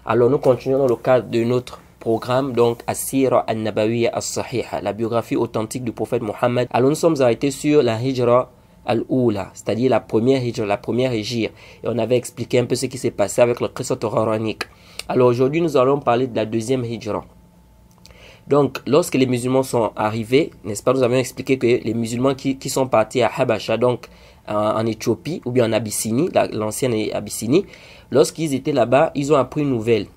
Alors nous continuons dans le cadre de notre programme, donc As-Sira An-Nabawiyya As-Sahiha, la biographie authentique du prophète Mohammed. Alors nous sommes arrêtés sur la Hijra Al-Oula, c'est-à-dire la première Hijra, la première Hijra. Et on avait expliqué un peu ce qui s'est passé avec le Qissat Gharaniq. Alors aujourd'hui nous allons parler de la deuxième Hijra. Donc, lorsque les musulmans sont arrivés, n'est-ce pas, nous avons expliqué que les musulmans qui sont partis à Habasha, donc en Éthiopie, ou bien en Abyssinie, l'ancienne Abyssinie, lorsqu'ils étaient là-bas, ils ont appris une nouvelle.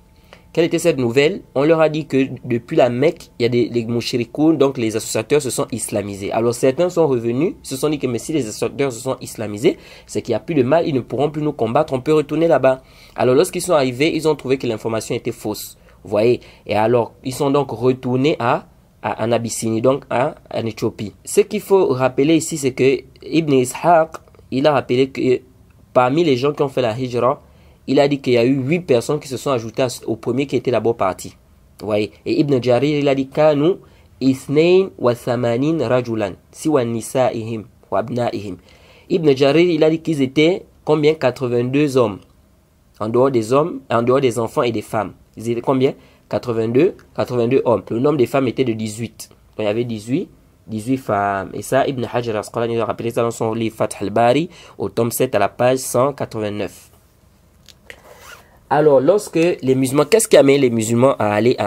Quelle était cette nouvelle? On leur a dit que depuis la Mecque, il y a les mouchrikoun, donc les associateurs se sont islamisés. Alors certains sont revenus, se sont dit que mais si les associateurs se sont islamisés, c'est qu'il n'y a plus de mal, ils ne pourront plus nous combattre, on peut retourner là-bas. Alors lorsqu'ils sont arrivés, ils ont trouvé que l'information était fausse. Vous voyez, et alors ils sont donc retournés en Abyssinie, donc en Éthiopie. Ce qu'il faut rappeler ici, c'est que Ibn Ishaq, il a rappelé que parmi les gens qui ont fait la Hijra, il a dit qu'il y a eu 8 personnes qui se sont ajoutées au premier qui était d'abord parti. Vous voyez, et Ibn Jarir, il a dit Kanu Isnain wa Thamanin Rajulan, siwa nisa'ihim wa abna'ihim. Ibn Jarir, il a dit qu'ils étaient combien? 82 hommes, en dehors des hommes, en dehors des enfants et des femmes. Ils étaient combien? 82 hommes. Le nombre des femmes était de 18. Donc, il y avait 18 femmes. Et ça, Ibn Hajar al-Asqalani a rappelé ça dans son livre Fath al-Bari, au tome 7 à la page 189. Alors, lorsque les musulmans, qu'est-ce qui amène les musulmans à aller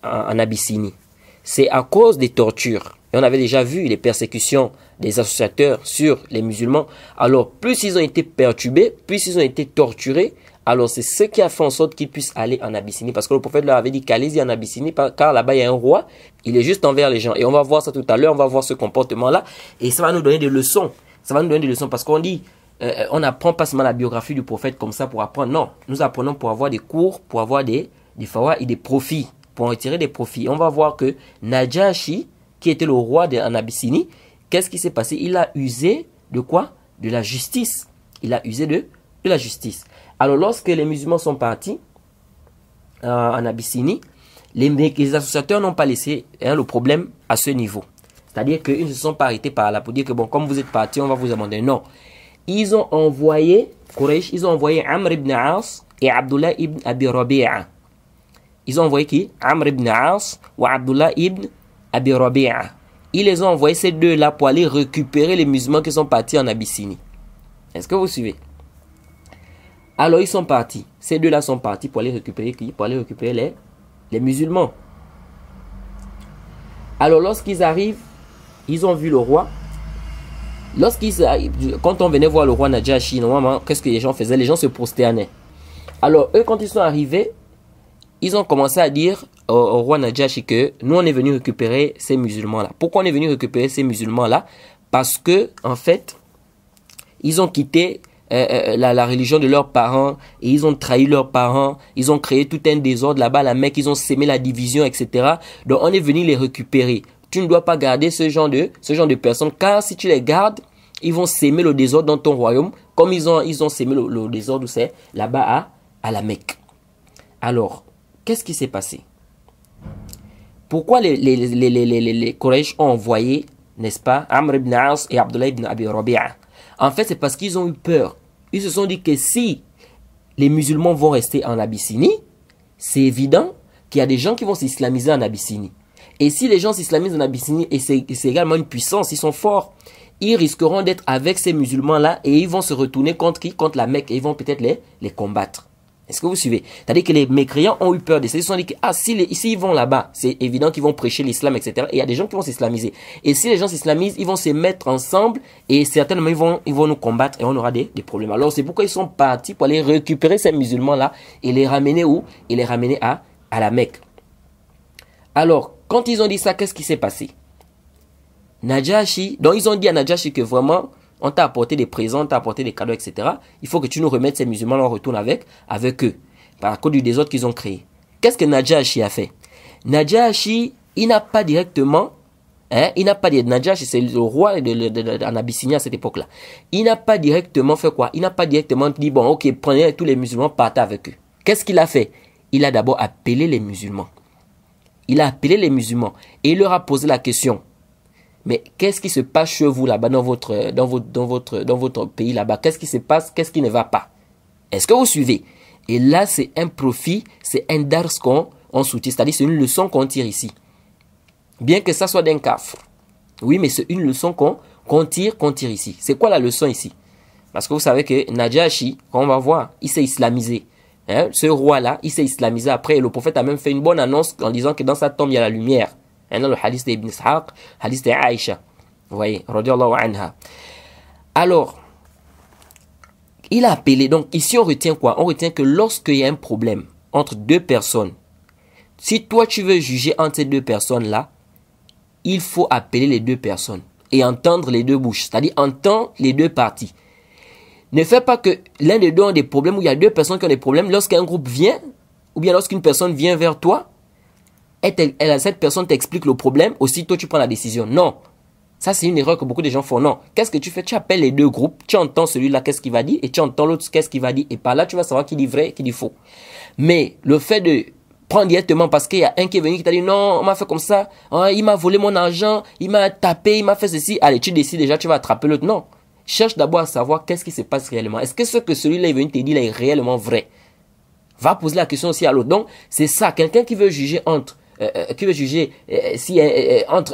en Abyssinie? C'est à cause des tortures. Et on avait déjà vu les persécutions des associateurs sur les musulmans. Alors, plus ils ont été perturbés, plus ils ont été torturés, alors c'est ce qui a fait en sorte qu'ils puissent aller en Abyssinie. Parce que le prophète leur avait dit qu'allez-y en Abyssinie, car là-bas il y a un roi, il est juste envers les gens. Et on va voir ça tout à l'heure, on va voir ce comportement-là. Et ça va nous donner des leçons. Ça va nous donner des leçons parce qu'on dit, on n'apprend pas seulement la biographie du prophète comme ça pour apprendre. Non, nous apprenons pour avoir des cours, pour avoir des fawa et des profits, pour en retirer des profits. Et on va voir que Najashi, qui était le roi en Abyssinie, qu'est-ce qui s'est passé? Il a usé de quoi? De la justice. Il a usé de la justice. Alors, lorsque les musulmans sont partis en Abyssinie, les associateurs n'ont pas laissé le problème à ce niveau. C'est-à-dire qu'ils ne se sont pas arrêtés par là pour dire que bon, comme vous êtes partis, on va vous abandonner. Non. Ils ont envoyé Quraysh, ils ont envoyé Amr ibn As et Abdullah ibn Abi Rabi'a. Ils ont envoyé qui? Amr ibn As ou Abdullah ibn Abi Rabi'a. Ils les ont envoyés ces deux-là pour aller récupérer les musulmans qui sont partis en Abyssinie. Est-ce que vous suivez? Alors ils sont partis. Ces deux-là sont partis pour aller récupérer qui? Pour aller récupérer les musulmans. Alors lorsqu'ils arrivent, ils ont vu le roi. Quand on venait voir le roi Najashi, normalement, qu'est-ce que les gens faisaient? Les gens se prosternaient. Alors eux, quand ils sont arrivés, ils ont commencé à dire au roi Najashi que nous on est venu récupérer ces musulmans-là. Pourquoi on est venu récupérer ces musulmans-là? Parce que en fait, ils ont quitté la religion de leurs parents et ils ont trahi leurs parents, ils ont créé tout un désordre là-bas à la Mecque, ils ont sémé la division, etc. Donc on est venu les récupérer. Tu ne dois pas garder ce genre de personnes, car si tu les gardes, ils vont s'aimer le désordre dans ton royaume, comme ils ont s'aimé le désordre où c'est là-bas à la Mecque. Alors, qu'est-ce qui s'est passé? Pourquoi les Quraysh ont envoyé, n'est-ce pas, Amr ibn As et Abdullah ibn Abi Rabi'a? En fait, c'est parce qu'ils ont eu peur. Ils se sont dit que si les musulmans vont rester en Abyssinie, c'est évident qu'il y a des gens qui vont s'islamiser en Abyssinie. Et si les gens s'islamisent en Abyssinie, et c'est également une puissance, ils sont forts, ils risqueront d'être avec ces musulmans-là et ils vont se retourner contre qui? Contre la Mecque et ils vont peut-être les combattre. Est-ce que vous suivez? C'est-à-dire que les mécréants ont eu peur de ça. Ils se sont dit que si ils vont là-bas, c'est évident qu'ils vont prêcher l'islam, etc. Et il y a des gens qui vont s'islamiser. Et si les gens s'islamisent, ils vont se mettre ensemble et certainement ils vont nous combattre et on aura des problèmes. Alors c'est pourquoi ils sont partis pour aller récupérer ces musulmans-là et les ramener où? Et les ramener à la Mecque. Alors, quand ils ont dit ça, qu'est-ce qui s'est passé? Najashi, donc ils ont dit à Najashi que vraiment, on t'a apporté des présents, on t'a apporté des cadeaux, etc. Il faut que tu nous remettes ces musulmans, on retourne avec eux, par cause du désordre qu'ils ont créé. Qu'est-ce que Najashi a fait? Najashi, il n'a pas directement, Najashi, c'est le roi en Abyssinie à cette époque-là. Il n'a pas directement fait quoi? Il n'a pas directement dit, bon, ok, prenez tous les musulmans, partez avec eux. Qu'est-ce qu'il a fait? Il a d'abord appelé les musulmans. Il a appelé les musulmans et il leur a posé la question. Mais qu'est-ce qui se passe chez vous là-bas dans votre pays là-bas? Qu'est-ce qui se passe? Qu'est-ce qui ne va pas? Est-ce que vous suivez? Et là, c'est un profit, c'est un dars qu'on soutient, c'est-à-dire c'est une leçon qu'on tire ici. Bien que ça soit d'un kafr. Oui, mais c'est une leçon qu'on tire ici. C'est quoi la leçon ici? Parce que vous savez que Najashi, on va voir, il s'est islamisé. Hein? Ce roi-là, il s'est islamisé après. Et le prophète a même fait une bonne annonce en disant que dans sa tombe, il y a la lumière. Hein? Dans le hadith d'Ibn Ishaq, hadith d'Aïcha. Vous voyez, radiyallahu anha. Alors, il a appelé. Donc, ici, on retient quoi? On retient que lorsqu'il y a un problème entre deux personnes, si toi, tu veux juger entre ces deux personnes-là, il faut appeler les deux personnes et entendre les deux bouches, c'est-à-dire entendre les deux parties. Ne fais pas que l'un des deux a des problèmes ou il y a deux personnes qui ont des problèmes. Lorsqu'un groupe vient, ou bien lorsqu'une personne vient vers toi, cette personne t'explique le problème, aussitôt tu prends la décision. Non, ça c'est une erreur que beaucoup de gens font. Non, qu'est-ce que tu fais? Tu appelles les deux groupes, tu entends celui-là qu'est-ce qu'il va dire et tu entends l'autre qu'est-ce qu'il va dire. Et par là, tu vas savoir qui dit vrai, qui dit faux. Mais le fait de prendre directement parce qu'il y a un qui est venu qui t'a dit non, on m'a fait comme ça, hein, il m'a volé mon argent, il m'a tapé, il m'a fait ceci. Allez, tu décides déjà, tu vas attraper l'autre. Non. Cherche d'abord à savoir qu'est-ce qui se passe réellement. Est-ce que ce que celui-là est venu te dire est réellement vrai? Va poser la question aussi à l'autre. Donc, c'est ça. Quelqu'un qui veut juger entre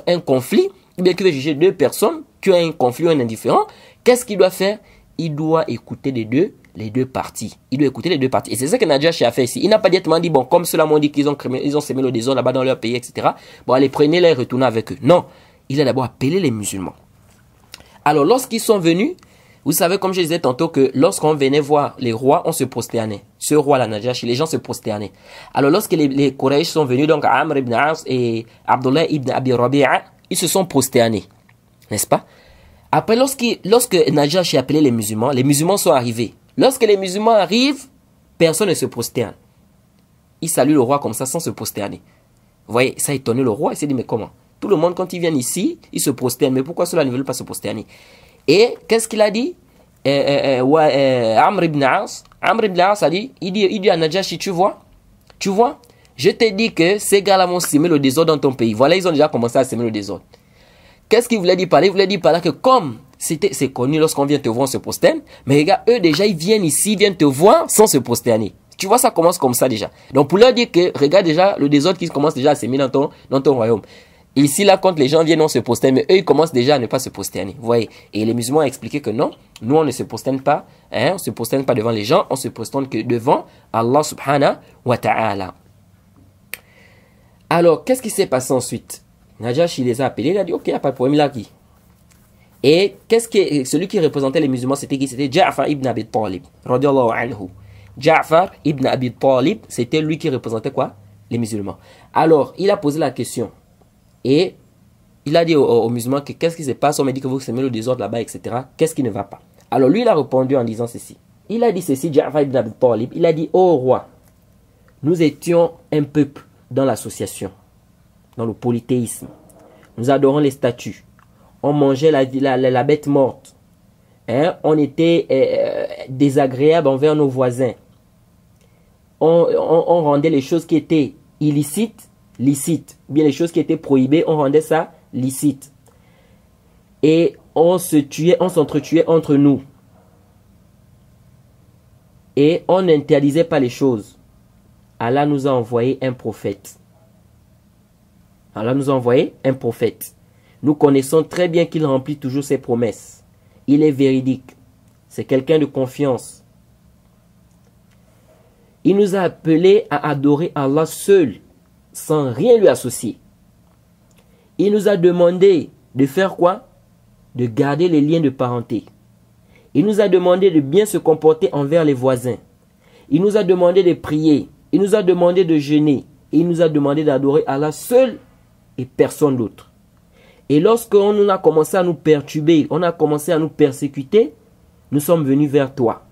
un conflit, ou bien qui veut juger deux personnes qui ont un conflit ou un indifférent, qu'est-ce qu'il doit faire? Il doit écouter les deux parties. Il doit écouter les deux parties. Et c'est ça que Najashi a fait ici. Il n'a pas directement dit, bon, comme ceux-là m'ont dit qu'ils ont semé le désordre là-bas dans leur pays, etc. Bon, allez, prenez-les et retournez avec eux. Non. Il a d'abord appelé les musulmans. Alors, lorsqu'ils sont venus, vous savez, comme je disais tantôt, que lorsqu'on venait voir les rois, on se prosternait. Ce roi-là, Najashi, les gens se prosternaient. Alors, lorsque les Quraysh sont venus, donc Amr ibn As et Abdullah ibn Abi Rabi'a, ils se sont prosternés. N'est-ce pas? Après, lorsque Najashi a appelé les musulmans sont arrivés. Lorsque les musulmans arrivent, personne ne se prosterne. Ils saluent le roi comme ça, sans se prosterner. Vous voyez, ça a étonné le roi. Il s'est dit, mais comment? Tout le monde, quand ils viennent ici, ils se prosternent. Mais pourquoi ceux-là ne veulent pas se prosterner? Et qu'est-ce qu'il a dit? Amr ibn As a dit, il dit à Najashi, tu vois, je t'ai dit que ces gars-là vont semer le désordre dans ton pays. Voilà, ils ont déjà commencé à semer le désordre. Qu'est-ce qu'il voulait dire par là? Il voulait dire par là que comme c'est connu lorsqu'on vient te voir, on se prosterne. Mais regarde, eux déjà, ils viennent ici, ils viennent te voir sans se prosterner. Tu vois, ça commence comme ça déjà. Donc pour leur dire que, regarde déjà, le désordre qui commence déjà à s'aimer dans ton royaume. Ici, là, quand les gens viennent, on se prosterne, mais eux, ils commencent déjà à ne pas se prosterner. Vous voyez? Et les musulmans ont expliqué que non, nous, on ne se prosterne pas, hein, on ne se prosterne pas devant les gens, on se prosterne que devant Allah subhanahu wa ta'ala. Alors, qu'est-ce qui s'est passé ensuite? Najashi les a appelés, il a dit, ok, il n'y a pas de problème, il a qui? Et celui qui représentait les musulmans, c'était qui? C'était Ja'far ibn Abi Talib, radiyallahu anhu. Ja'far ibn Abi Talib, c'était lui qui représentait quoi? Les musulmans. Alors, il a posé la question. Et il a dit aux musulmans que qu'est-ce qui se passe? On m'a dit que vous semez le désordre là-bas, etc. Qu'est-ce qui ne va pas? Alors lui, il a répondu en disant ceci. Il a dit ceci, Ja'far ibn Abi Talib. Il a dit, ô roi, nous étions un peuple dans l'association, dans le polythéisme. Nous adorons les statues. On mangeait la bête morte. Hein? On était désagréable envers nos voisins. On rendait les choses qui étaient illicites licite, bien les choses qui étaient prohibées, on rendait ça licite. Et on s'entretuait entre nous. Et on n'interdisait pas les choses. Allah nous a envoyé un prophète. Allah nous a envoyé un prophète. Nous connaissons très bien qu'il remplit toujours ses promesses. Il est véridique. C'est quelqu'un de confiance. Il nous a appelés à adorer Allah seul, sans rien lui associer. Il nous a demandé de faire quoi? De garder les liens de parenté. Il nous a demandé de bien se comporter envers les voisins. Il nous a demandé de prier. Il nous a demandé de jeûner. Et il nous a demandé d'adorer Allah seul et personne d'autre. Et lorsqu'on a commencé à nous perturber, on a commencé à nous persécuter, nous sommes venus vers toi.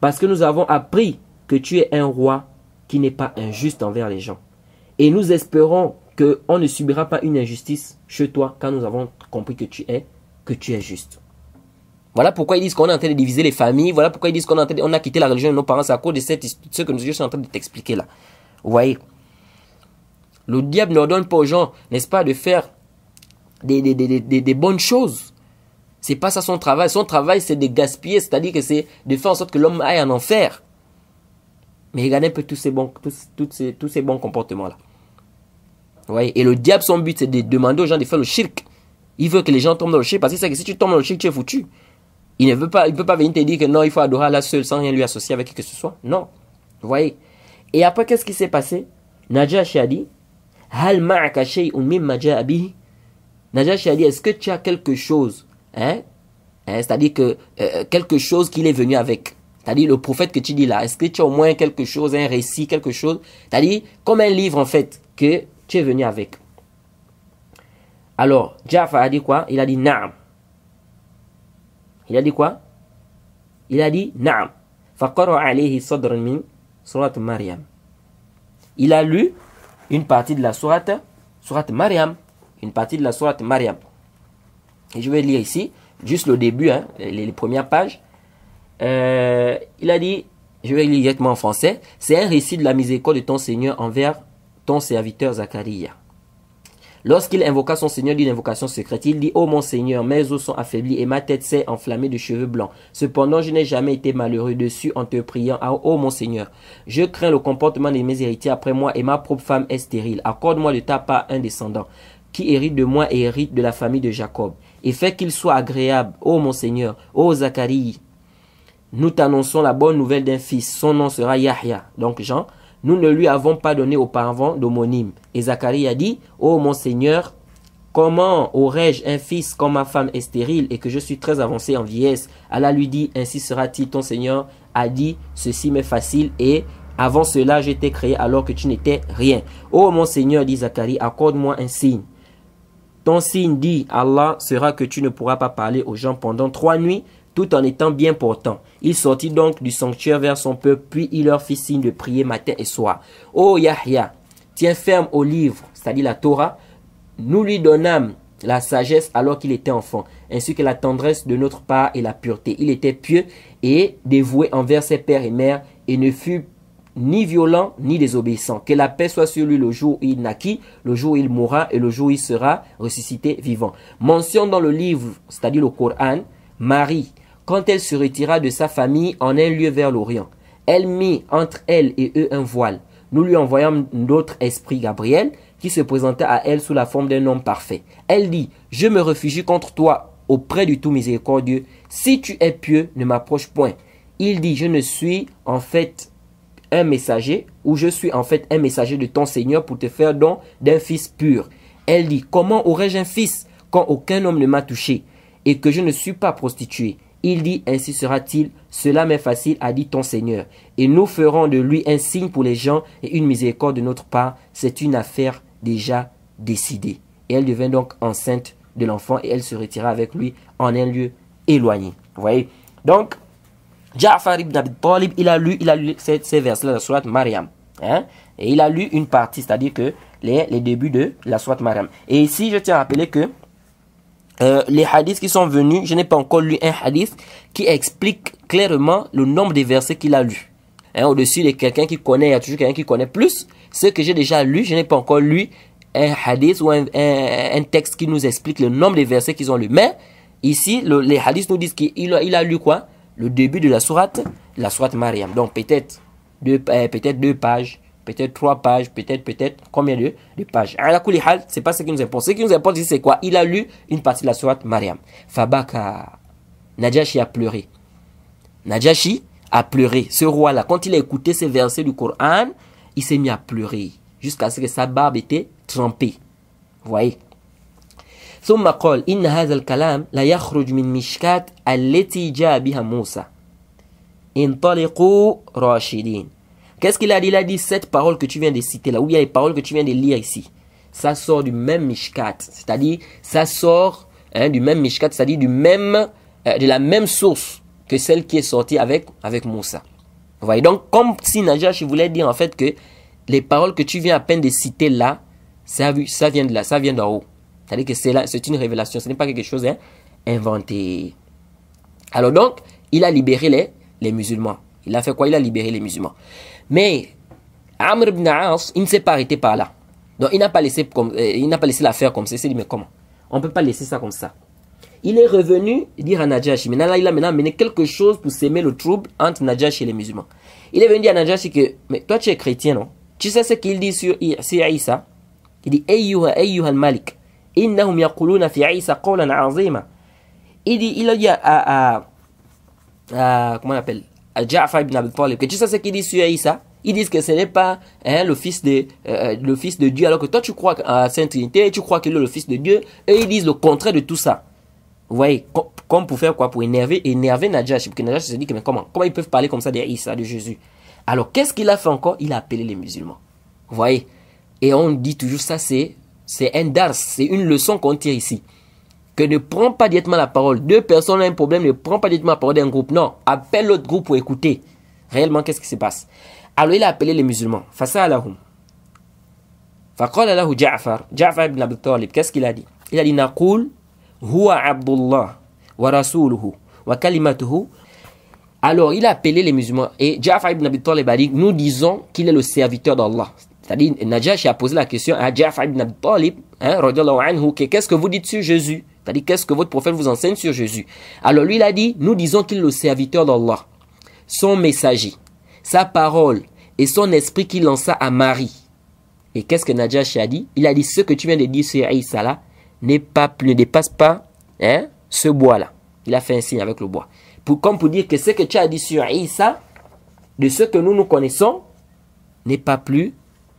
Parce que nous avons appris que tu es un roi qui n'est pas injuste envers les gens. Et nous espérons qu'on ne subira pas une injustice chez toi quand nous avons compris que tu es juste. Voilà pourquoi ils disent qu'on est en train de diviser les familles. Voilà pourquoi ils disent qu'on a quitté la religion de nos parents. C'est à cause de ce que je suis en train de t'expliquer là. Vous voyez? Le diable n'ordonne pas aux gens, n'est-ce pas, de faire des bonnes choses. C'est pas ça son travail. Son travail, c'est de gaspiller. C'est-à-dire que c'est de faire en sorte que l'homme aille en enfer. Mais regardez un peu tous ces bons comportements-là. Vous voyez? Et le diable, son but, c'est de demander aux gens de faire le shirk. Il veut que les gens tombent dans le shirk, parce que c'est que si tu tombes dans le shirk, tu es foutu. Il ne peut pas venir te dire que non, il faut adorer Allah seul sans rien lui associer avec qui que ce soit. Non. Vous voyez? Et après, qu'est-ce qui s'est passé? Najashi a dit, Hal ma'aka shay'un mimma ja'a bihi? Najashi a dit, est-ce que tu as quelque chose, c'est-à-dire que quelque chose qu'il est venu avec? C'est-à-dire le prophète que tu dis là, est-ce que tu as au moins quelque chose, un récit, quelque chose? C'est-à-dire comme un livre en fait, que tu es venu avec. Alors, Ja'far a dit quoi? Il a dit Na'am. Il a dit quoi? Il a dit Na'am. Faqara alayhi sadran min surat Maryam. Il a lu une partie de la surat Maryam. Une partie de la surat Maryam. Et je vais lire ici, juste le début, les premières pages. Il a dit, je vais lire directement en français, c'est un récit de la miséricorde de ton Seigneur envers ton serviteur Zacharia. Lorsqu'il invoqua son Seigneur d'une invocation secrète, il dit, ô mon Seigneur, mes os sont affaiblis et ma tête s'est enflammée de cheveux blancs. Cependant, je n'ai jamais été malheureux dessus en te priant, ô mon Seigneur. Je crains le comportement de mes héritiers après moi et ma propre femme est stérile. Accorde-moi de ta part un descendant qui hérite de moi et hérite de la famille de Jacob. Et fais qu'il soit agréable, ô mon Seigneur, ô Zacharie. Nous t'annonçons la bonne nouvelle d'un fils. Son nom sera Yahya. Donc Jean, nous ne lui avons pas donné auparavant d'homonyme. Et Zacharie a dit, ô mon Seigneur, comment aurais-je un fils quand ma femme est stérile et que je suis très avancé en vieillesse? Allah lui dit, ainsi sera-t-il. Ton Seigneur a dit, ceci m'est facile et avant cela je t'ai créé alors que tu n'étais rien. Ô mon Seigneur, dit Zacharie, accorde-moi un signe. Ton signe, dit Allah, sera que tu ne pourras pas parler aux gens pendant 3 nuits, tout en étant bien portant. Il sortit donc du sanctuaire vers son peuple, puis il leur fit signe de prier matin et soir. Ô Yahya, tiens ferme au livre, c'est-à-dire la Torah. Nous lui donnâmes la sagesse alors qu'il était enfant, ainsi que la tendresse de notre part et la pureté. Il était pieux et dévoué envers ses pères et mères, et ne fut ni violent ni désobéissant. Que la paix soit sur lui le jour où il naquit, le jour où il mourra et le jour où il sera ressuscité vivant. Mention dans le livre, c'est-à-dire le Coran, Marie, quand elle se retira de sa famille en un lieu vers l'Orient. Elle mit entre elle et eux un voile. Nous lui envoyâmes notre esprit Gabriel, qui se présenta à elle sous la forme d'un homme parfait. Elle dit, je me réfugie contre toi auprès du tout miséricordieux. Si tu es pieux, ne m'approche point. Il dit, je ne suis en fait un messager, ou je suis en fait un messager de ton Seigneur pour te faire don d'un fils pur. Elle dit, comment aurais-je un fils quand aucun homme ne m'a touché et que je ne suis pas prostituée? Il dit, ainsi sera-t-il, cela m'est facile, a dit ton Seigneur. Et nous ferons de lui un signe pour les gens et une miséricorde de notre part. C'est une affaire déjà décidée. Et elle devint donc enceinte de l'enfant et elle se retira avec lui en un lieu éloigné. Vous voyez? Donc, Ja'far ibn Abi Talib, il a lu ces versets-là de la sourate Maryam. Et il a lu une partie, c'est-à-dire que les débuts de la sourate Maryam. Et ici, je tiens à rappeler que les hadiths qui sont venus, je n'ai pas encore lu un hadith qui explique clairement le nombre de versets qu'il a lu. Au-dessus de quelqu'un qui connaît, il y a toujours quelqu'un qui connaît plus. Ce que j'ai déjà lu, je n'ai pas encore lu un hadith ou un texte qui nous explique le nombre de versets qu'ils ont lu. Mais ici, les hadiths nous disent qu'il a lu quoi? Le début de la sourate Maryam. Donc peut-être 2 pages, peut-être 3 pages, peut-être combien de pages. C'est pas ce qui nous importe. Ce qui nous importe ici, c'est quoi? Il a lu une partie de la sourate Maryam. Fabaka. Najashi a pleuré. Najashi a pleuré. Ce roi-là, quand il a écouté ces versets du Coran, il s'est mis à pleurer. Jusqu'à ce que sa barbe était trempée. Vous voyez? ثم قال إن هذا الكلام لا يخرج من مشكاة التي جاء بها موسى انطلقوا راشدين. Qu'est-ce qu'il a dit? Il a dit cette parole que tu viens de citer là, ou bien les paroles que tu viens de lire ici, ça sort du même mishkat, c'est-à-dire ça sort du même mishkat, c'est-à-dire de la même source que celle qui est sortie avec Moussa. Vous voyez, donc comme si Najashi voulait dire en fait que les paroles que tu viens à peine de citer là, ça vient de là, ça vient d'en haut. C'est-à-dire que c'est une révélation, ce n'est pas quelque chose inventé. Alors donc, il a libéré les musulmans. Il a fait quoi? Il a libéré les musulmans. Mais Amr ibn As, il ne s'est pas arrêté par là. Donc il n'a pas laissé l'affaire comme ça. Il s'est dit, mais comment? On ne peut pas laisser ça comme ça. il est revenu dire à Najashi, maintenant là, il a maintenant mené quelque chose pour s'aimer le trouble entre Najashi et les musulmans. Il est venu dire à Najashi que, mais toi tu es chrétien, non? Tu sais ce qu'il dit sur Isa? Il dit, Ayyuha al-Malik, innahum yaquluna fi Isa qawlan azima. Il a dit comment on appelle? À Ja'far ibn Abi Talib, que tu sais ce qu'il dit sur Isa? Ils disent que ce n'est pas le fils de Dieu, alors que toi tu crois à la Sainte Trinité, tu crois qu'il est le fils de Dieu, et ils disent le contraire de tout ça. Vous voyez, comme pour faire quoi? Pour énerver Najashi, parce que Najashi se dit que mais comment ils peuvent parler comme ça d'Isa, de Jésus? Alors qu'est-ce qu'il a fait encore? Il a appelé les musulmans. Vous voyez? Et on dit toujours ça, c'est un dars, c'est une leçon qu'on tire ici. Que ne prends pas directement la parole. Deux personnes ont un problème, ne prends pas directement la parole d'un groupe. Non, appelle l'autre groupe pour écouter. Réellement, qu'est-ce qui se passe? Alors il a appelé les musulmans. Fasalahum. Faqala lahu Ja'far ibn Abi Talib. Qu'est-ce qu'il a dit? Il a dit Naqul huwa Abdullah wa rasuluhu wa kalimatuhu. Alors il a appelé les musulmans. Et Ja'far ibn Abi Talib a dit, nous disons qu'il est le serviteur d'Allah. C'est-à-dire, Najashi a posé la question à Ja'far ibn Abi Talib, radiyallahu anhu, qu'est-ce que vous dites sur Jésus? C'est-à-dire, qu'est-ce que votre prophète vous enseigne sur Jésus? Alors lui il a dit, nous disons qu'il est le serviteur d'Allah, son messager, sa parole et son esprit qu'il lança à Marie. Et qu'est-ce que Najashi a dit? Il a dit, ce que tu viens de dire sur Isa là, ne dépasse pas ce bois là. Il a fait un signe avec le bois. Comme pour dire que ce que tu as dit sur Isa, de ce que nous connaissons, n'est pas plus,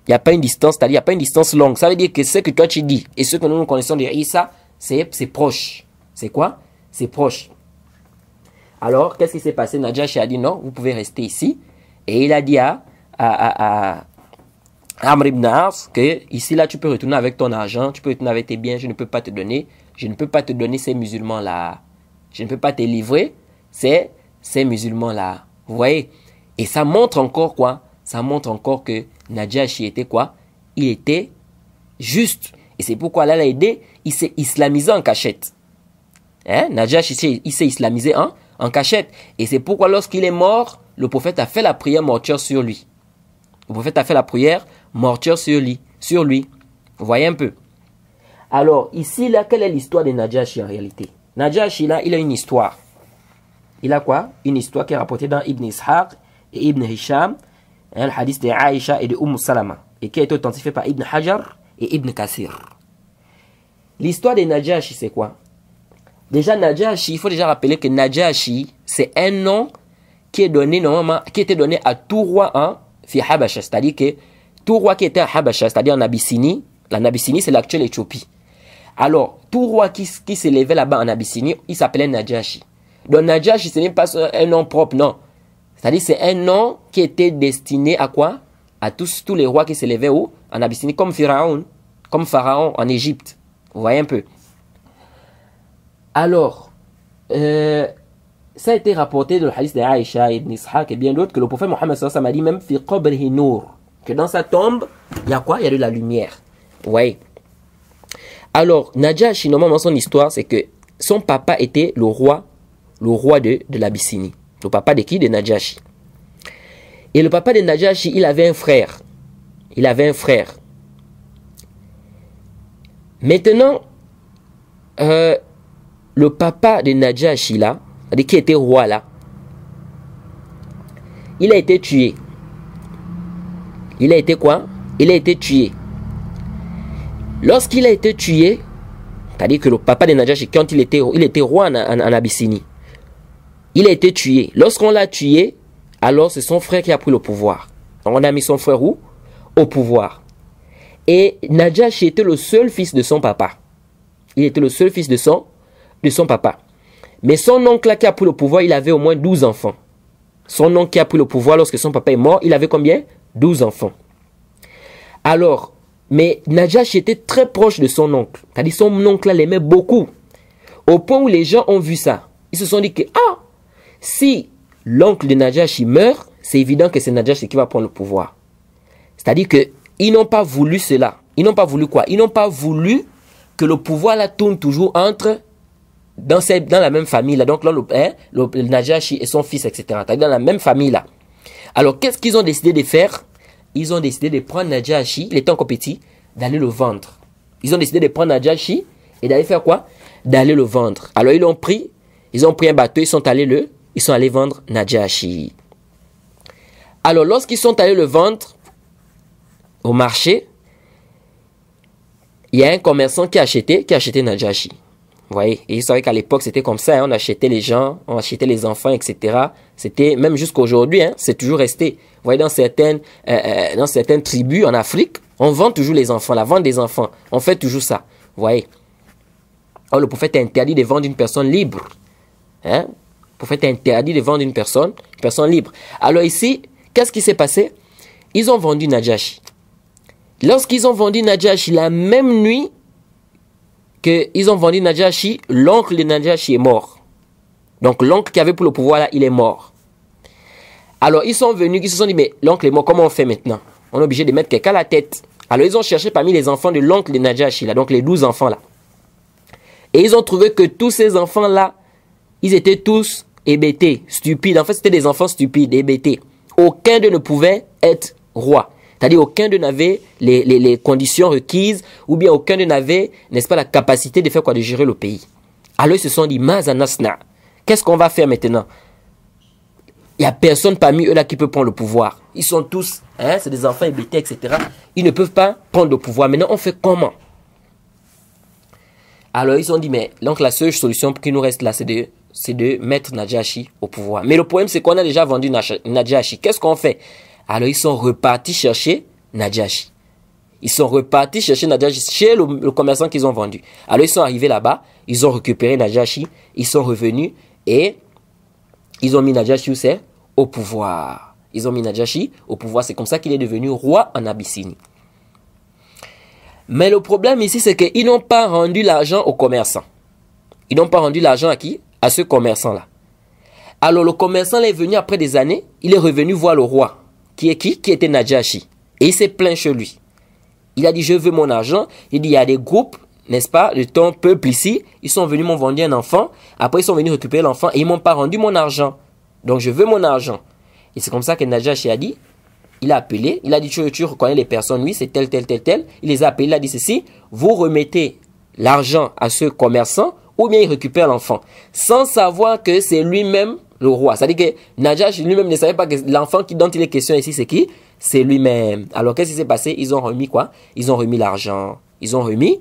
il n'y a pas une distance, c'est-à-dire il n'y a pas une distance longue. Ça veut dire que ce que toi tu dis et ce que nous connaissons de Isa, c'est proche. C'est quoi? C'est proche. Alors, qu'est-ce qui s'est passé? Najashi a dit non, vous pouvez rester ici. Et il a dit à Amr ibn As que ici là tu peux retourner avec ton argent, tu peux retourner avec tes biens, je ne peux pas te donner ces musulmans là, je ne peux pas te livrer ces musulmans là. Vous voyez? Et ça montre encore quoi? Ça montre encore que Najashi était quoi? Il était juste. Et c'est pourquoi Allah l'a aidé, il s'est islamisé en cachette. Najashi il s'est islamisé en cachette. Et c'est pourquoi lorsqu'il est mort, le prophète a fait la prière mortuaire sur lui. Le prophète a fait la prière mortuaire sur lui. Vous voyez un peu. Alors, ici, là, quelle est l'histoire de Najashi en réalité? Najashi, là, il a une histoire. Il a quoi? Une histoire qui est rapportée dans Ibn Ishaq et Ibn Hisham, le hadith de Aïcha et de Salama, et qui a été authentifié par Ibn Hajar et Ibn Kathir. L'histoire de Najashi, c'est quoi? Déjà, Najashi, il faut déjà rappeler que Najashi, c'est un nom qui est donné normalement, qui était donné à tout roi en fi Habasha, c'est-à-dire que tout roi qui était à Habasha, c'est-à-dire en Abyssinie, l'Abyssinie c'est l'actuelle Éthiopie. Alors, tout roi qui s'élevait là-bas en Abyssinie, il s'appelait Najashi. Donc Najashi, ce n'est pas un nom propre, non. C'est-à-dire c'est un nom qui était destiné à quoi? À tous les rois qui s'élevaient où? En Abyssinie, comme Pharaon en Égypte. Vous voyez un peu. Alors, ça a été rapporté dans le hadith d'Aïcha et Ibn Ishaq et bien d'autres que le prophète Mohammed sallallahu alayhi wa sallam a dit même fi qabrihi nour, que dans sa tombe, il y a quoi? Il y a de la lumière. Vous voyez. Alors, Najashi, normalement son histoire, c'est que son papa était le roi de l'Abyssinie. Le papa de qui? De Najashi. Et le papa de Najashi, il avait un frère. Maintenant, le papa de Najashi là, c'est-à-dire qui était roi là, il a été tué. Il a été quoi? Il a été tué. Lorsqu'il a été tué, c'est-à-dire que le papa de Najashi, quand il était roi en Abyssinie, il a été tué. Lorsqu'on l'a tué, alors c'est son frère qui a pris le pouvoir. Donc on a mis son frère où? Au pouvoir. Et Najashi était le seul fils de son papa. Il était le seul fils de son papa. Mais son oncle là qui a pris le pouvoir, il avait au moins 12 enfants. Son oncle qui a pris le pouvoir lorsque son papa est mort, il avait combien? 12 enfants. Alors, mais Najashi était très proche de son oncle. C'est-à-dire son oncle là l'aimait beaucoup. Au point où les gens ont vu ça. Ils se sont dit que, si l'oncle de Najashi meurt, c'est évident que c'est Najashi qui va prendre le pouvoir. C'est-à-dire qu'ils n'ont pas voulu cela. Ils n'ont pas voulu quoi? Ils n'ont pas voulu que le pouvoir là tourne toujours dans la même famille là. Donc là, le Najashi et son fils, etc. C'est-à-dire dans la même famille là. Alors, qu'est-ce qu'ils ont décidé de faire? Ils ont décidé de prendre Najashi, il était encore petit, d'aller le vendre. Ils ont décidé de prendre Najashi et d'aller faire quoi? d'aller le vendre. Alors ils ont pris un bateau, ils sont allés vendre Najashi. Alors lorsqu'ils sont allés le vendre au marché, il y a un commerçant qui a acheté Najashi. Vous voyez, et c'est vrai qu'à l'époque c'était comme ça, hein, on achetait les gens, on achetait les enfants, etc. C'était même jusqu'à aujourd'hui, hein, c'est toujours resté. Vous voyez, dans certaines tribus en Afrique, on vend toujours les enfants, la vente des enfants, on fait toujours ça. Vous voyez. Alors le prophète a interdit de vendre une personne libre. Hein? Le prophète a interdit de vendre une personne libre. Alors ici, qu'est-ce qui s'est passé? Ils ont vendu Najashi. Lorsqu'ils ont vendu Najashi, la même nuit qu'ils ont vendu Najashi, l'oncle de Najashi est mort. Donc l'oncle qui avait pour le pouvoir là, il est mort. Alors ils sont venus, ils se sont dit, mais l'oncle est mort, comment on fait maintenant? On est obligé de mettre quelqu'un à la tête. Alors ils ont cherché parmi les enfants de l'oncle de Najashi, là, donc les 12 enfants là. Et ils ont trouvé que tous ces enfants-là, ils étaient tous hébétés, stupides. En fait, c'était des enfants stupides, hébétés. Aucun d'eux ne pouvait être roi. C'est-à-dire, aucun d'eux n'avait les conditions requises, ou bien aucun d'eux n'avait, n'est-ce pas, la capacité de faire quoi, de gérer le pays. Alors, ils se sont dit, Mazanasna, qu'est-ce qu'on va faire maintenant? Il n'y a personne parmi eux là qui peut prendre le pouvoir. Ils sont tous, hein, c'est des enfants hébétés, etc. Ils ne peuvent pas prendre le pouvoir. Maintenant, on fait comment? Alors, ils ont dit, mais donc la seule solution qui nous reste là, c'est de mettre Najashi au pouvoir. Mais le problème, c'est qu'on a déjà vendu Najashi. Qu'est-ce qu'on fait? Alors, ils sont repartis chercher Najashi. Ils sont repartis chercher Najashi chez le commerçant qu'ils ont vendu. Alors, ils sont arrivés là-bas, ils ont récupéré Najashi, ils sont revenus et ils ont mis Najashi au pouvoir. Ils ont mis Najashi au pouvoir. C'est comme ça qu'il est devenu roi en Abyssinie. Mais le problème ici, c'est qu'ils n'ont pas rendu l'argent aux commerçants. Ils n'ont pas rendu l'argent à qui? À ce commerçant-là. Alors le commerçant est venu après des années, il est revenu voir le roi. Qui est qui? Qui était Najashi. Et il s'est plaint chez lui. Il a dit, je veux mon argent. Il dit, il y a des groupes, n'est-ce pas, de ton peuple ici. Ils sont venus m'ont vendu un enfant. Après, ils sont venus récupérer l'enfant et ils m'ont pas rendu mon argent. Donc, je veux mon argent. Et c'est comme ça que Najashi a dit, il a appelé, il a dit, tu reconnais les personnes, oui, c'est tel. Il les a appelés, il a dit ceci, vous remettez l'argent à ce commerçant ou bien il récupère l'enfant. Sans savoir que c'est lui-même le roi. C'est-à-dire que Najashi lui-même ne savait pas que l'enfant dont il est question ici, c'est qui? C'est lui-même. Alors, qu'est-ce qui s'est passé? Ils ont remis quoi? Ils ont remis l'argent. Ils ont remis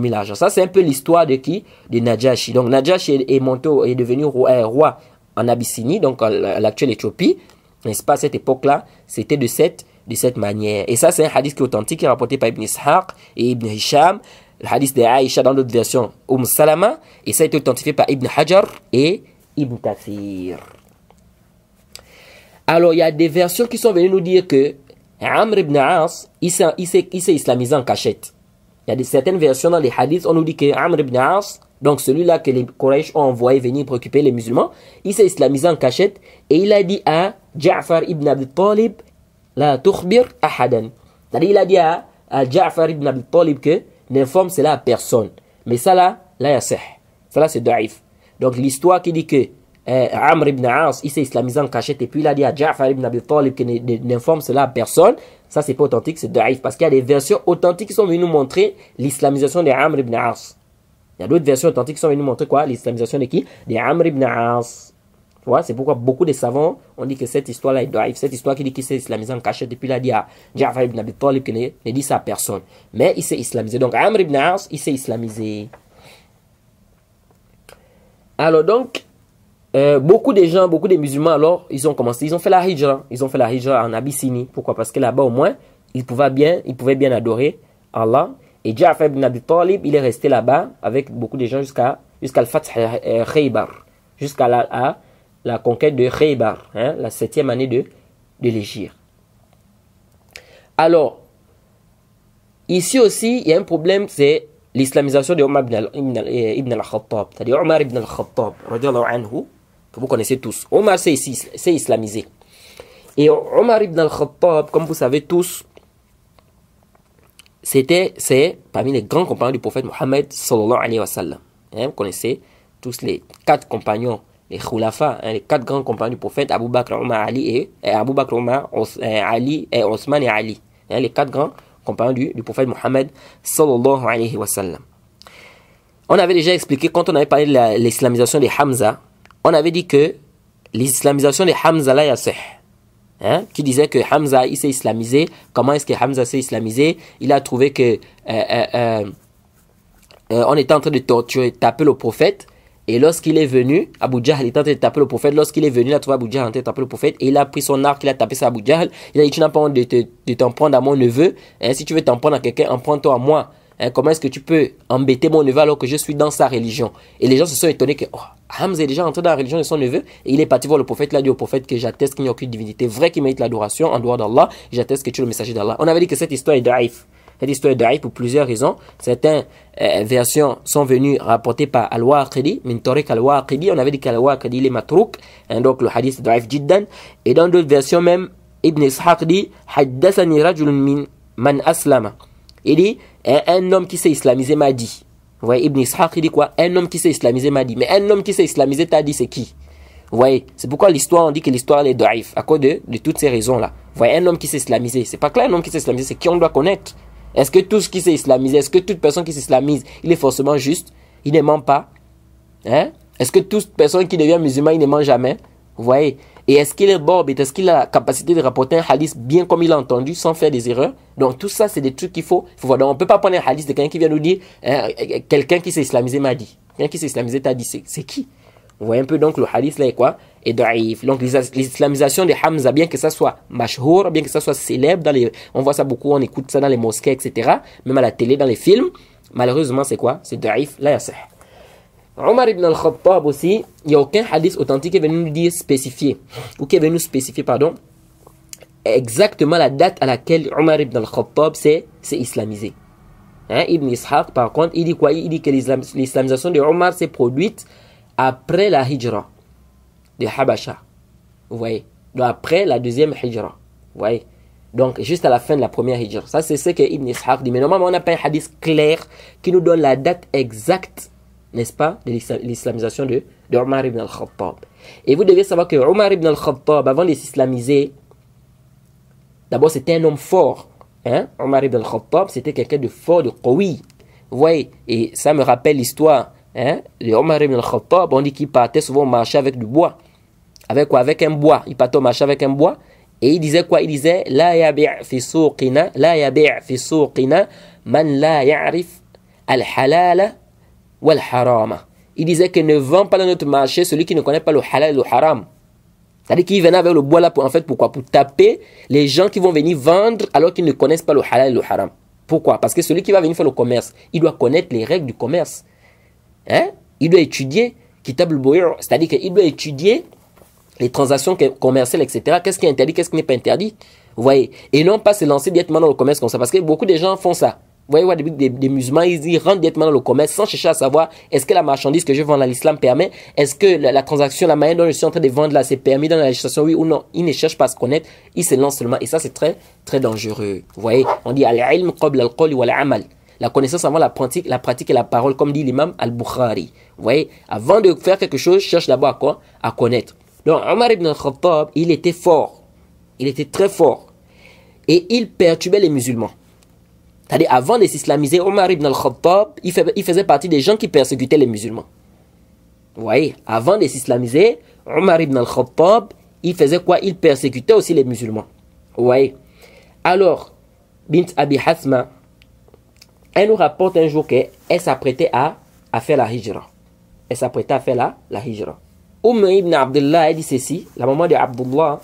l'argent. Ça, c'est un peu l'histoire de qui? De Najashi. Donc, Najashi est devenu roi en Abyssinie, donc l'actuelle Éthiopie. N'est-ce pas, à cette époque-là, c'était de cette manière. Et ça, c'est un hadith qui est authentique, qui est rapporté par Ibn Ishaq et Ibn Hisham. Le hadith de Aïcha dans d'autres versions, Salama. Et ça a été authentifié par Ibn Hajar et Ibn Kathir. Alors, il y a des versions qui sont venues nous dire que Amr ibn As, il s'est islamisé en cachette. Il y a certaines versions dans les hadiths, on nous dit que Amr ibn As, donc celui-là que les Quraysh ont envoyé venir préoccuper les musulmans, il s'est islamisé en cachette et il a dit à Ja'far ibn Abi Talib, la tukhbir ahadan. C'est-à-dire, il a dit à Ja'far ibn Abi Talib que n'informe cela à personne. Mais ça là yasih. Ça là, c'est daif. Donc, l'histoire qui dit que Amr ibn As, il s'est islamisé en cachette et puis il a dit à Ja'far ibn Abi Talib que n'informe cela à personne, ça c'est pas authentique, c'est daif. Parce qu'il y a des versions authentiques qui sont venues nous montrer l'islamisation de Amr ibn As. Il y a d'autres versions authentiques qui sont venues nous montrer quoi? L'islamisation de qui? De Amr ibn As. Tu vois, c'est pourquoi beaucoup de savants ont dit que cette histoire-là est daif. Cette histoire qui dit qu'il s'est islamisé en cachette et puis il a dit à Ja'far ibn Abi Talib qu'il ne dit ça à personne. Mais il s'est islamisé. Donc Amr ibn As, il s'est islamisé. Alors donc, beaucoup de musulmans, alors, ils ont fait la hijra. Ils ont fait la hijra en Abyssinie. Pourquoi? Parce que là-bas, au moins, ils pouvaient bien adorer Allah. Et Ja'far ibn Abi Talib, il est resté là-bas avec beaucoup de gens jusqu'à le Fath Khaybar. Jusqu'à la conquête de Khaybar, hein, la 7e année de l'Hégire. Alors, ici aussi, il y a un problème, c'est l'islamisation de Omar ibn al-Khattab. C'est-à-dire Omar ibn al-Khattab, radiallahu anhu, que vous connaissez tous. Omar s'est islamisé. Et Omar ibn al-Khattab, comme vous savez tous, c'est parmi les grands compagnons du prophète Mohammed sallallahu alayhi wa sallam. Hein, vous connaissez tous les 4 compagnons, les khulafa, hein, les 4 grands compagnons du prophète, Abu Bakr, Omar, Ali et Osman et Ali. Hein, les 4 grands compagnons du prophète Mohammed sallallahu alayhi wa sallam. On avait déjà expliqué, quand on avait parlé de l'islamisation des Hamza, on avait dit que l'islamisation des Hamza la yasih. Qui disait que Hamza il s'est islamisé. Comment est-ce que Hamza s'est islamisé? Il a trouvé que on était en train de torturer, taper le prophète. Et lorsqu'il est venu, Abu Jahl était en train de taper le prophète. Lorsqu'il est venu, il a trouvé Abu Jahl en train de taper le prophète. Et il a pris son arc, il a tapé sur Abu Jahl. Il a dit, tu n'as pas honte de t'en prendre à mon neveu. Si tu veux t'en prendre à quelqu'un, en prends-toi à moi. Comment est-ce que tu peux embêter mon neveu alors que je suis dans sa religion? Et les gens se sont étonnés que Hamza est déjà entré dans la religion de son neveu. Et il est parti voir le prophète. Il a dit au prophète que j'atteste qu'il n'y a aucune divinité vraie qui mérite l'adoration en dehors d'Allah. J'atteste que tu es le messager d'Allah. On avait dit que cette histoire est daïf. Cette histoire est daïf pour plusieurs raisons. Certaines versions sont venues rapportées par Al-Waqidi, min tariq Al-Waqidi. On avait dit qu'Al-Waqidi il est matrouk. Donc le hadith est daïf jiddan. Et dans d'autres versions même, Ibn Ishaq dit haddathani rajulun min man aslama. Il dit un homme qui s'est islamisé m'a dit. Vous voyez, Ibn Ishaq il dit quoi? Un homme qui s'est islamisé m'a dit. Mais un homme qui s'est islamisé t'a dit c'est qui? Vous voyez, c'est pourquoi l'histoire, on dit que l'histoire est daïf, à cause de toutes ces raisons-là. Vous voyez, un homme qui s'est islamisé, c'est pas clair, un homme qui s'est islamisé, c'est qui on doit connaître. Est-ce que tout ce qui s'est islamisé, est-ce que toute personne qui s'islamise, il est forcément juste? Il ne ment pas? Est-ce que toute personne qui devient musulman, il ne ment jamais? Vous voyez? Et est-ce qu'il est borbe? Est-ce qu'il a la capacité de rapporter un hadith bien comme il a entendu, sans faire des erreurs? Donc tout ça, c'est des trucs qu'il faut voir. Donc on ne peut pas prendre un hadith de quelqu'un qui vient nous dire, quelqu'un qui s'est islamisé m'a dit. Quelqu'un qui s'est islamisé t'a dit, c'est qui? Vous voyez un peu donc le hadith là est quoi? Est daïf. Donc l'islamisation de Hamza, bien que ça soit mashhour, bien que ça soit célèbre, on voit ça beaucoup, on écoute ça dans les mosquées, etc. Même à la télé, dans les films. Malheureusement, c'est quoi? C'est daïf, la yasih. Omar ibn al-Khattab aussi, il n'y a aucun hadith authentique qui est venu nous dire spécifier, ou qui est venu nous spécifier, pardon, exactement la date à laquelle Omar ibn al-Khattab s'est islamisé. Ibn Ishaq, par contre, il dit quoi? Il dit que l'islamisation de Omar s'est produite après la hijra de Habasha. Vous voyez? Donc après la deuxième hijra. Vous voyez? Donc juste à la fin de la première hijra. Ça c'est ce que Ibn Ishaq dit. Mais normalement on n'a pas un hadith clair qui nous donne la date exacte, n'est-ce pas, de l'islamisation de Omar ibn al-Khattab. Et vous devez savoir que Omar ibn al-Khattab, avant de s'islamiser, d'abord c'était un homme fort. Omar ibn al-Khattab, c'était quelqu'un de fort, de qawi. Vous voyez? Et ça me rappelle l'histoire. Le Omar ibn al-Khattab, on dit qu'il partait souvent marcher avec du bois. Avec quoi? Avec un bois. Il partait marcher avec un bois. Et il disait quoi? Il disait La yabi' fi souqina, la yabi' fi souqina, man la ya'rif al-halala wal-harama. Il disait que ne vend pas dans notre marché celui qui ne connaît pas le halal et le haram. C'est-à-dire qu'il venait avec le bois là pour pourquoi? Pour taper les gens qui vont venir vendre alors qu'ils ne connaissent pas le halal et le haram. Pourquoi? Parce que celui qui va venir faire le commerce, il doit connaître les règles du commerce. Il doit étudier Kitab al-Buyu', c'est-à-dire qu'il doit étudier les transactions commerciales, etc. Qu'est-ce qui est interdit, qu'est-ce qui n'est pas interdit. Vous voyez? Et non pas se lancer directement dans le commerce comme ça. Parce que beaucoup de gens font ça. Vous voyez, des musulmans, ils rentrent directement dans le commerce sans chercher à savoir est-ce que la marchandise que je vends à l'islam permet, est-ce que la transaction, la manière dont je suis en train de vendre là, c'est permis dans la législation, oui ou non. Ils ne cherchent pas à se connaître, ils se lancent seulement. Et ça, c'est très, très dangereux. Vous voyez? On dit al-ilm qabla al-qawli wal-amal. La connaissance avant la pratique et la parole, comme dit l'imam Al-Bukhari. Vous voyez, avant de faire quelque chose, cherche d'abord à quoi? À connaître. Donc, Omar ibn al-Khattab, il était fort. Il était très fort. Et il perturbait les musulmans. C'est-à-dire, avant de s'islamiser, Omar ibn al-Khattab, il faisait partie des gens qui persécutaient les musulmans. Vous voyez, avant de s'islamiser, Omar ibn al-Khattab, il faisait quoi? Il persécutait aussi les musulmans. Vous voyez. Alors, Bint Abi Hasma, elle nous rapporte un jour qu'elle s'apprêtait à faire la hijra. Elle s'apprêtait à faire la hijra. Ibn Abdullah, elle dit ceci, la maman de Abdullah,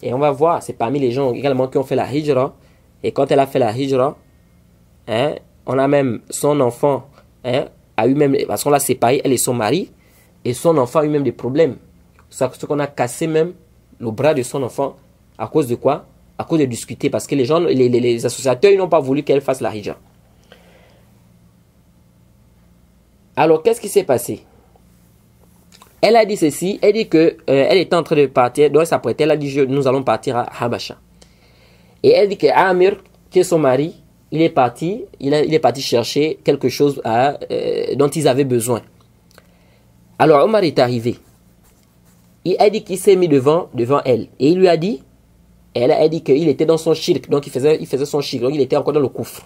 et on va voir, c'est parmi les gens également qui ont fait la hijra. Et quand elle a fait la hijra, on a même son enfant, a eu même, parce qu'on l'a séparé, elle et son mari, et son enfant a eu même des problèmes. C'est ce qu'on a cassé même le bras de son enfant, à cause de quoi? À cause de discuter, parce que les gens, les associateurs, ils n'ont pas voulu qu'elle fasse la hijra. Alors, qu'est-ce qui s'est passé? Elle a dit ceci, elle dit que elle était en train de partir, donc elle s'apprêtait, elle a dit nous allons partir à Habasha. Et elle dit que Amir, qui est son mari, il est parti chercher quelque chose dont ils avaient besoin. Alors Omar est arrivé. Elle dit qu'il s'est mis devant elle. Et il lui a dit, elle a dit qu'il était dans son shirk, donc il faisait son shirk, donc il était encore dans le koufr.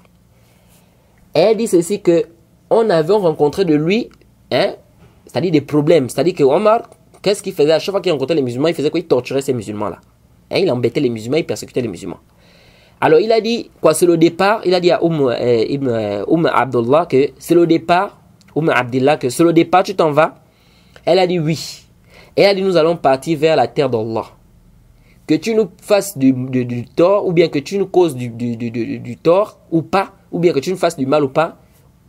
Elle dit ceci que on avait rencontré de lui, hein, c'est-à-dire des problèmes. C'est-à-dire que Omar, qu'est-ce qu'il faisait? À chaque fois qu'il rencontrait les musulmans, il faisait quoi? Il torturait ces musulmans-là. Hein, il embêtait les musulmans, il persécutait les musulmans. Alors il a dit, quoi, c'est le départ, il a dit à Abdullah que c'est le départ, Abdullah, que c'est le départ, tu t'en vas? Elle a dit oui. Et elle a dit, nous allons partir vers la terre d'Allah. Que tu nous fasses du tort, ou bien que tu nous causes du tort, ou pas, ou bien que tu nous fasses du mal ou pas,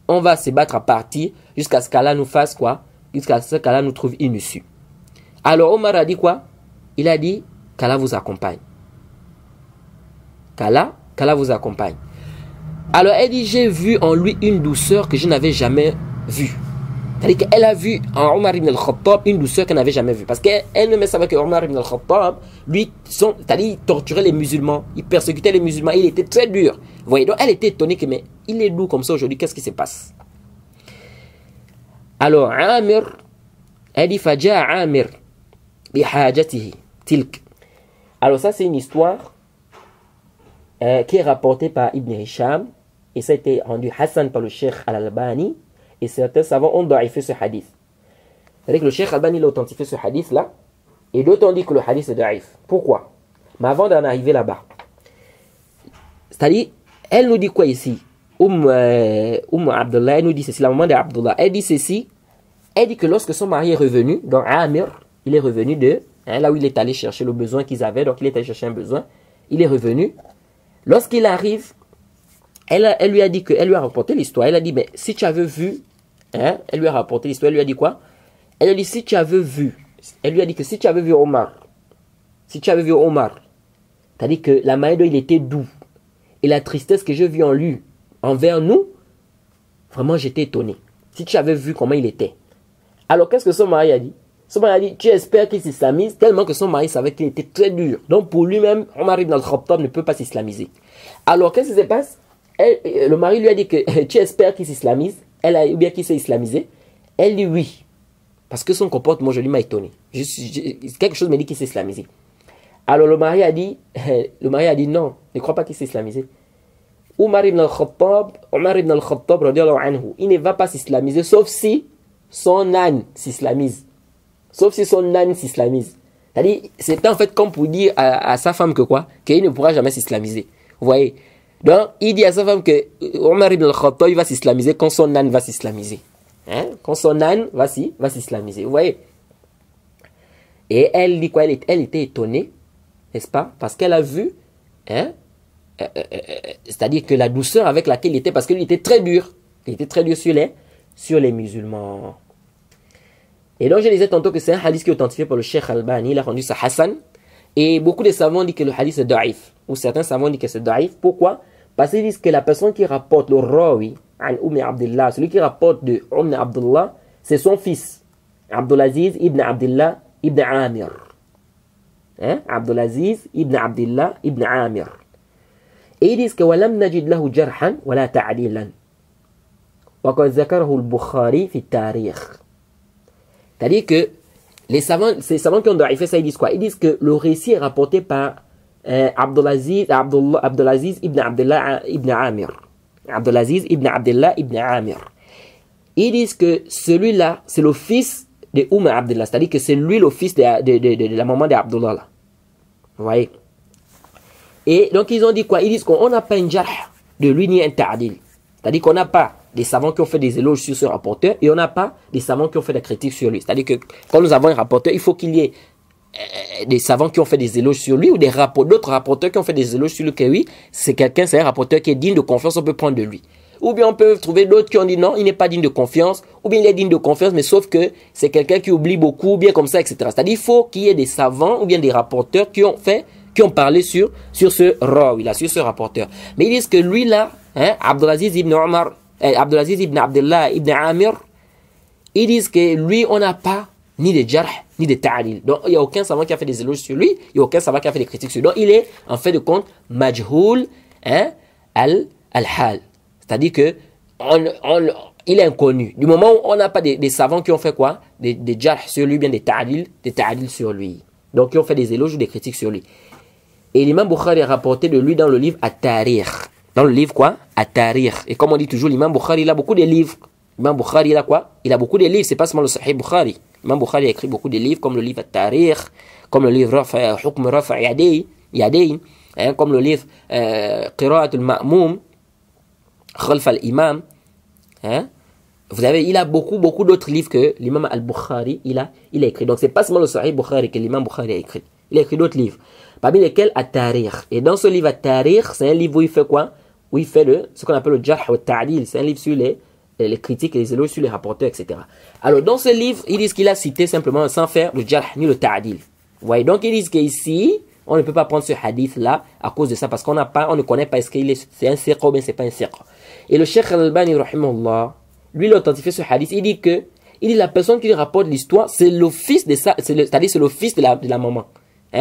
on va se battre à partir jusqu'à ce qu'Allah nous fasse quoi? Jusqu'à ce qu'Allah nous trouve inutile. Alors Omar a dit quoi? Il a dit qu'Allah vous accompagne. Qu'Allah vous accompagne. Alors elle dit, j'ai vu en lui une douceur que je n'avais jamais vue. C'est-à-dire qu'elle a vu en Omar ibn al-Khattab une douceur qu'elle n'avait jamais vue. Parce qu'elle-même savait que Omar ibn al-Khattab, lui, c'est-à-dire il torturait les musulmans, il persécutait les musulmans, il était très dur. Vous voyez, donc elle était étonnée que, mais il est doux comme ça aujourd'hui, qu'est-ce qui se passe? Alors, Amir, elle dit, Faja Amir, bihajatihi, tilk. Alors ça, c'est une histoire qui est rapportée par Ibn Hisham, et ça a été rendu Hassan par le Cheikh Al-Albani, et certains savants ont daïfé ce hadith. C'est-à-dire que le Cheikh Al-Albani a authentifié ce hadith-là, et d'autres ont dit que le hadith est daïf. Pourquoi? Mais avant d'en arriver là-bas, c'est-à-dire, elle nous dit quoi ici? Abdullah, elle nous dit ceci, la maman d'Abdullah, elle dit ceci, elle dit que lorsque son mari est revenu, donc Amir, il est revenu de, là où il est allé chercher le besoin qu'ils avaient, donc il est allé chercher un besoin, il est revenu. Lorsqu'il arrive, elle lui a dit que, elle lui a rapporté l'histoire, elle a dit, mais si tu avais vu, elle lui a rapporté l'histoire, elle lui a dit quoi? Elle lui a dit, si tu avais vu, elle lui a dit que si tu avais vu Omar, c'est-à-dire que la manière dont il était doux, et la tristesse que j'ai vue en lui, envers nous, vraiment j'étais étonné. Si tu avais vu comment il était. Alors qu'est-ce que son mari a dit? Son mari a dit, tu espères qu'il s'islamise, tellement que son mari savait qu'il était très dur. Donc pour lui-même, Omar ibn al-Khattab ne peut pas s'islamiser. Alors qu'est-ce qui se passe? Le mari lui a dit que tu espères qu'il s'islamise, ou bien qu'il s'est islamisé. Elle dit oui. Parce que son comportement, je lui m'a étonné. Quelque chose me dit qu'il s'est islamisé. Alors le mari a dit non, ne crois pas qu'il s'est islamisé. Omar ibn al-Khattab, il ne va pas s'islamiser sauf si son âne s'islamise. C'est-à-dire, c'était en fait comme pour dire à sa femme que quoi? Qu'il ne pourra jamais s'islamiser. Vous voyez? Donc, il dit à sa femme que Omar ibn al-Khattab, il va s'islamiser quand son âne va s'islamiser. Quand son âne va s'islamiser. Vous voyez? Et elle dit quoi? Elle était étonnée, n'est-ce pas? Parce qu'elle a vu, c'est-à-dire que la douceur avec laquelle il était, parce qu'il était très dur. Il était très dur sur les musulmans. Et donc, je disais tantôt que c'est un hadith qui est authentifié par le Cheikh Al-Albani. Il a rendu ça Hassan. Et beaucoup de savants disent que le hadith est daïf. Ou certains savants disent que c'est daïf. Pourquoi? Parce qu'ils disent que la personne qui rapporte le rawi, Abdullah, celui qui rapporte de Abdullah, c'est son fils, Abdulaziz ibn Abdullah ibn Amir. Abdulaziz ibn Abdullah ibn Amir. Et ils disent que وَلَمْ نَجِدْ لَهُ جَرْحًا وَلَا تَعْدِيلًا وَقَدْ ذَكَرَهُ الْبُخَارِي فِي التَّارِيخ. C'est-à-dire que ces savants qui ont daïfé ça, ils disent quoi? Ils disent que le récit est rapporté par Abdulaziz ibn Abdullah ibn Amir. Abdulaziz ibn Abdullah ibn Amir. Ils disent que celui-là, c'est le fils de Abdullah. C'est-à-dire que c'est lui le fils de la maman d'Abdullah. Là. Vous voyez? Et donc ils ont dit quoi? Ils disent qu'on n'a pas un jarh de lui ni un ta'dil. C'est-à-dire qu'on n'a pas des savants qui ont fait des éloges sur ce rapporteur et on n'a pas des savants qui ont fait des critiques sur lui. C'est-à-dire que quand nous avons un rapporteur, il faut qu'il y ait des savants qui ont fait des éloges sur lui ou d'autres rapporteurs qui ont fait des éloges sur lui que oui, c'est un rapporteur qui est digne de confiance, on peut prendre de lui. Ou bien on peut trouver d'autres qui ont dit non, il n'est pas digne de confiance, ou bien il est digne de confiance, mais sauf que c'est quelqu'un qui oublie beaucoup, ou bien comme ça, etc. C'est-à-dire il faut qu'il y ait des savants ou bien des rapporteurs qui ont parlé sur ce rawi là, sur ce rapporteur. Mais ils disent que lui là, Abdulaziz ibn Abdullah ibn Amir, ils disent que lui, on n'a pas ni de jarh, ni de ta'lil. Donc, il n'y a aucun savant qui a fait des éloges sur lui, il n'y a aucun savant qui a fait des critiques sur lui. Donc, il est, en fait de compte, majhoul al-hal. C'est-à-dire que il est inconnu. Du moment où on n'a pas des savants qui ont fait quoi? Des jarh sur lui, bien des ta'lil sur lui. Donc, qui ont fait des éloges ou des critiques sur lui. Et l'imam Bukhari a rapporté de lui dans le livre At-Tarikh. Dans le livre quoi? At-Tarikh. Et comme on dit toujours, l'imam Bukhari, il a beaucoup de livres Imam Bukhari, il a quoi? Il a beaucoup de livres, c'est pas seulement le Sahih Bukhari. Imam Bukhari a écrit beaucoup de livres, comme le livre Al-Tarikh, comme le livre Hukm Rafa' Yadayn, comme le livre Qira'at al-Ma'moum, Khalf al-Imam. Vous avez, il a beaucoup d'autres livres que l'imam Al-Bukhari, il a écrit. Donc, c'est pas seulement le Sahih Bukhari que l'imam Bukhari a écrit. Il a écrit d'autres livres. Parmi lesquels, At-Tarikh. Et dans ce livre At-Tarikh, c'est un livre où il fait quoi? Où il fait ce qu'on appelle le Jarh wa Ta'dil. C'est un livre sur les critiques et les éloges sur les rapporteurs, etc. Alors, dans ce livre, ils disent qu'il a cité simplement sans faire le Jarh ni le Ta'dil. Vous voyez, donc ils disent qu'ici, on ne peut pas prendre ce hadith-là à cause de ça, parce qu'on ne connaît pas est-ce qu'il c'est un siqa ou bien c'est pas un siqa. Et le Cheikh Al-Albani, rahimahullah, lui, il a authentifié ce hadith. Il dit la personne qui rapporte l'histoire, c'est le fils de ça, c'est-à-dire c'est le fils de la maman.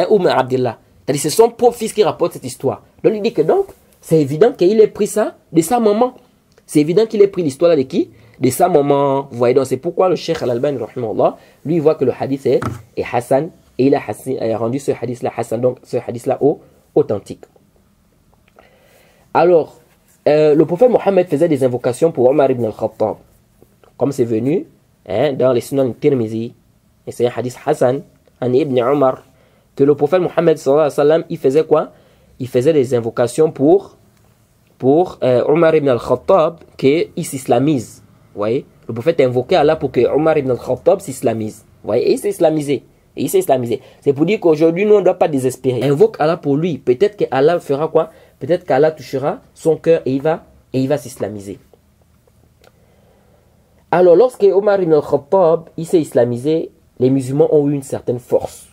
Oumar Abdullah. C'est-à-dire c'est son propre fils qui rapporte cette histoire. Donc il dit que donc, c'est évident qu'il ait pris ça de sa maman. C'est évident qu'il ait pris l'histoire de qui? De sa maman. Vous voyez, donc c'est pourquoi le Cheikh Al-Albani, rahimahullah, lui, il voit que le hadith est Hassan, et il a rendu ce hadith-là Hassan, donc ce hadith-là authentique. Alors, le prophète Mohammed faisait des invocations pour Omar ibn al-Khattab. Comme c'est venu dans les Sunan Tirmizi, et c'est un hadith Hassan, an ibn Omar, que le prophète Mohammed sallallahu alayhi wa sallam, il faisait quoi? Il faisait des invocations pour Omar ibn al-Khattab, qu'il s'islamise. Vous voyez? Le prophète invoquait Allah pour que Omar ibn al-Khattab s'islamise. Vous voyez? Et il s'est islamisé. C'est pour dire qu'aujourd'hui, nous, on ne doit pas désespérer. Invoque Allah pour lui. Peut-être qu'Allah fera quoi? Peut-être qu'Allah touchera son cœur et il va s'islamiser. Alors, lorsque Omar ibn al-Khattab, il s'est islamisé, les musulmans ont eu une certaine force.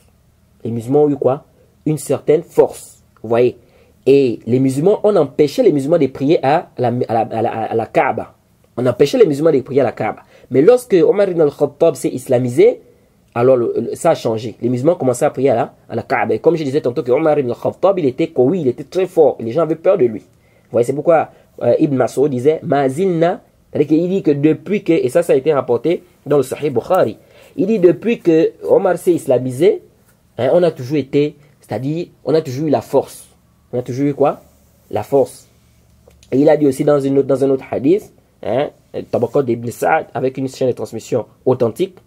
Les musulmans ont eu quoi? Une certaine force. Vous voyez? Et les musulmans, on empêchait les musulmans de prier à la Kaaba. On empêchait les musulmans de prier à la Kaaba. Mais lorsque Omar ibn al-Khattab s'est islamisé, alors ça a changé. Les musulmans commençaient à prier à la Kaaba. Et comme je disais tantôt que Omar ibn al-Khattab, il était qawi, il était très fort. Les gens avaient peur de lui. Vous voyez, c'est pourquoi Ibn Mas'ud disait Mazilna, c'est-à-dire qu'il dit que depuis que, et ça a été rapporté dans le Sahih Bukhari, il dit depuis que Omar s'est islamisé, on a toujours été, c'est-à-dire, on a toujours eu la force. On a toujours eu quoi? La force. Et il a dit aussi dans un autre hadith, Tabaqat d'Ibn Sa'ad, avec une chaîne de transmission authentique,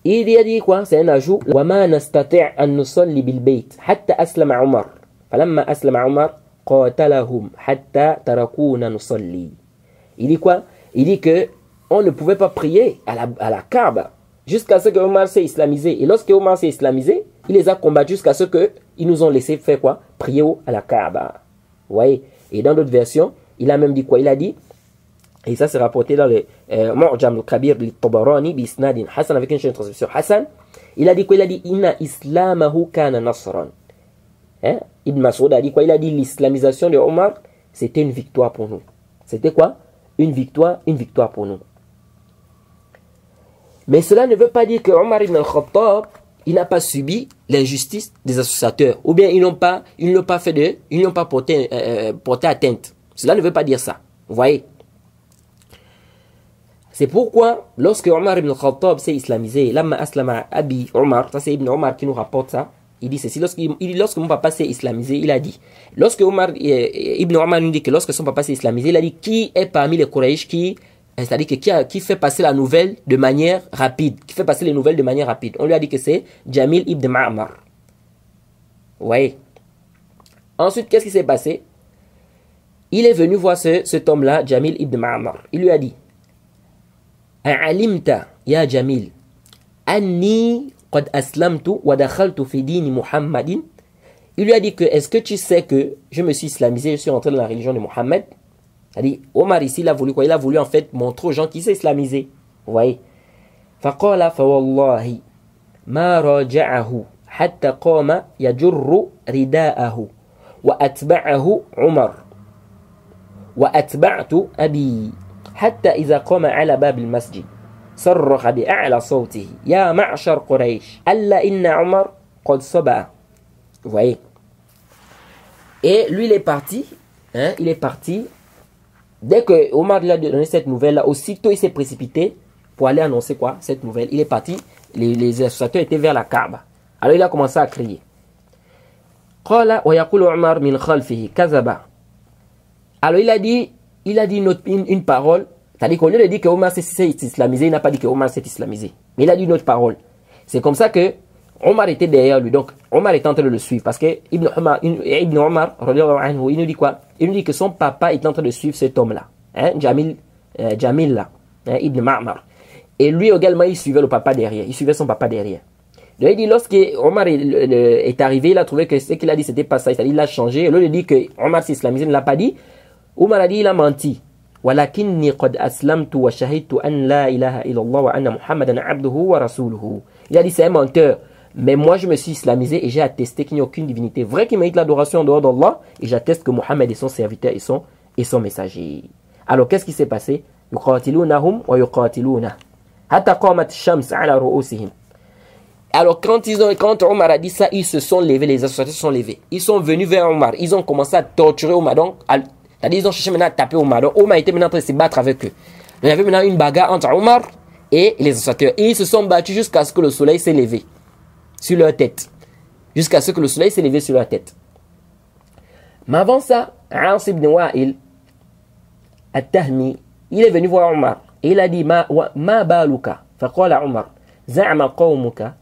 il a dit quoi? C'est un ajout. وَمَا نَسْتَطِعْ أَن نُصَلِّ بِالْبَيْتِ حَتَّى أَسْلَمَ عُمَرْ فَلَمَّا أَسْلَمَ عُمَرْ قَاتَلَهُمْ حَتَّى تَرَكُونَ نُصَلِّ. Il dit quoi? Il dit que on ne pouvait pas prier à la Kaaba jusqu'à ce que Omar s'est islamisé. Et lorsque Omar s'est islamisé, il les a combattus jusqu'à ce qu'ils nous ont laissé faire quoi? Prier à la Kaaba. Vous voyez? Et dans d'autres versions, il a même dit quoi? Il a dit, et ça c'est rapporté dans le Mu'jam al-Kabir al-Tabarani bi isnadin Hassan, avec une chaîne de transmission Hassan. Il a dit quoi? Il a dit inna islamahu kana nasran. Ibn Mas'ud a dit quoi? Il a dit l'islamisation de Omar, c'était une victoire pour nous. C'était quoi? Une victoire pour nous. Mais cela ne veut pas dire que Omar ibn al-Khattab, il n'a pas subi l'injustice des associateurs, ou bien ils n'ont pas porté atteinte. Cela ne veut pas dire ça. Vous voyez? C'est pourquoi, lorsque Omar ibn al-Khattab s'est islamisé, Lamma aslama Abi Omar, ça c'est Ibn Omar qui nous rapporte ça, il dit ceci, lorsque mon papa s'est islamisé, il a dit, lorsque Ibn Omar nous dit que lorsque son papa s'est islamisé, il a dit, qui est parmi les Quraysh c'est-à-dire qui fait passer la nouvelle de manière rapide, qui fait passer les nouvelles de manière rapide. On lui a dit que c'est Jamil ibn Ma'mar. Vous voyez? Ensuite, qu'est-ce qui s'est passé? Il est venu voir cet homme-là, Jamil ibn Ma'mar. Il lui a dit, A'alimta, ya Jamil, anni qad aslamtu wa dakhaltu fi dini Muhammadin. Il lui a dit que, est-ce que tu sais que je me suis islamisé, je suis entré dans la religion de Mohammed? C'est-à-dire, Omar ici, il a voulu quoi? Il a voulu en fait montrer aux gens qui s'est islamisé. Vous voyez? فَقَالَ فَوَاللَّهِ مَا رَجَعَهُ حَتَّى قَامَ يَجُرُّ رِدَاءَهُ وَأَتْبَعَهُ عُمَرُ وَأَتْبَعْتُ أَبِي حَتَّى إِذَا قَامَ عَلَى بَابِ الْمَسْجِدِ صَرَّخَ بِأَعْلَى صَوْتِهِ يَا مَعْشَرَ قُرَيْشٍ أَلَّا إِنَّ عُمَرَ قَدْ صَبَأَ. Vous voyez? Et lui, il est parti. Il est parti. Dès que Omar lui a donné cette nouvelle-là, aussitôt il s'est précipité pour aller annoncer quoi? Cette nouvelle. Il est parti, les associateurs étaient vers la Kaaba. Alors il a commencé à crier. Alors il a dit une parole C'est-à-dire qu'au lieu de dire que Omar s'est islamisé, il n'a pas dit que Omar s'est islamisé. Mais il a dit une autre parole. C'est comme ça que Omar était derrière lui. Donc, Omar était en train de le suivre. Parce que Ibn Omar, il nous dit quoi? Il nous dit que son papa est en train de suivre cet homme-là. Hein? Jamil là. Hein? Ibn Ma'mar. Et lui également, il suivait le papa derrière. Il suivait son papa derrière. Donc, il dit, lorsque Omar est arrivé, il a trouvé que ce qu'il a dit, c'était pas ça. C'est-à-dire, il a changé. Et là, il dit que Omar s'est islamisé, il ne l'a pas dit. Omar a dit, il a menti. ولكني قد أسلمت وشهدت أن لا إله إلا الله وأن محمدا عبده ورسوله. Il a dit c'est un menteur, mais moi je me suis islamisé et j'ai attesté qu'il n'y a aucune divinité vraie qui mérite l'adoration en dehors d'Allah, et j'atteste que Mohammed est son serviteur et son messager. Alors qu'est-ce qui s'est passé? يقاتلونهم ويقاتلونه حتى قامت الشمس على رؤوسهم. Alors quand Omar a dit ça, ils se sont levés, les associations se sont levés. Ils sont venus vers Omar, ils ont commencé à torturer Omar. Donc c'est-à-dire, ils ont cherché maintenant à taper Omar. Donc, Omar était maintenant en train de se battre avec eux. Donc, il y avait maintenant une bagarre entre Omar et les associateurs. Et ils se sont battus jusqu'à ce que le soleil s'est levé sur leur tête. Jusqu'à ce que le soleil s'est levé sur leur tête. Mais avant ça, As ibn Wa'il, At-Tahmi, il est venu voir Omar. Et il a dit, Ma baluka. Faqala Omar, Za'ama qawmuka,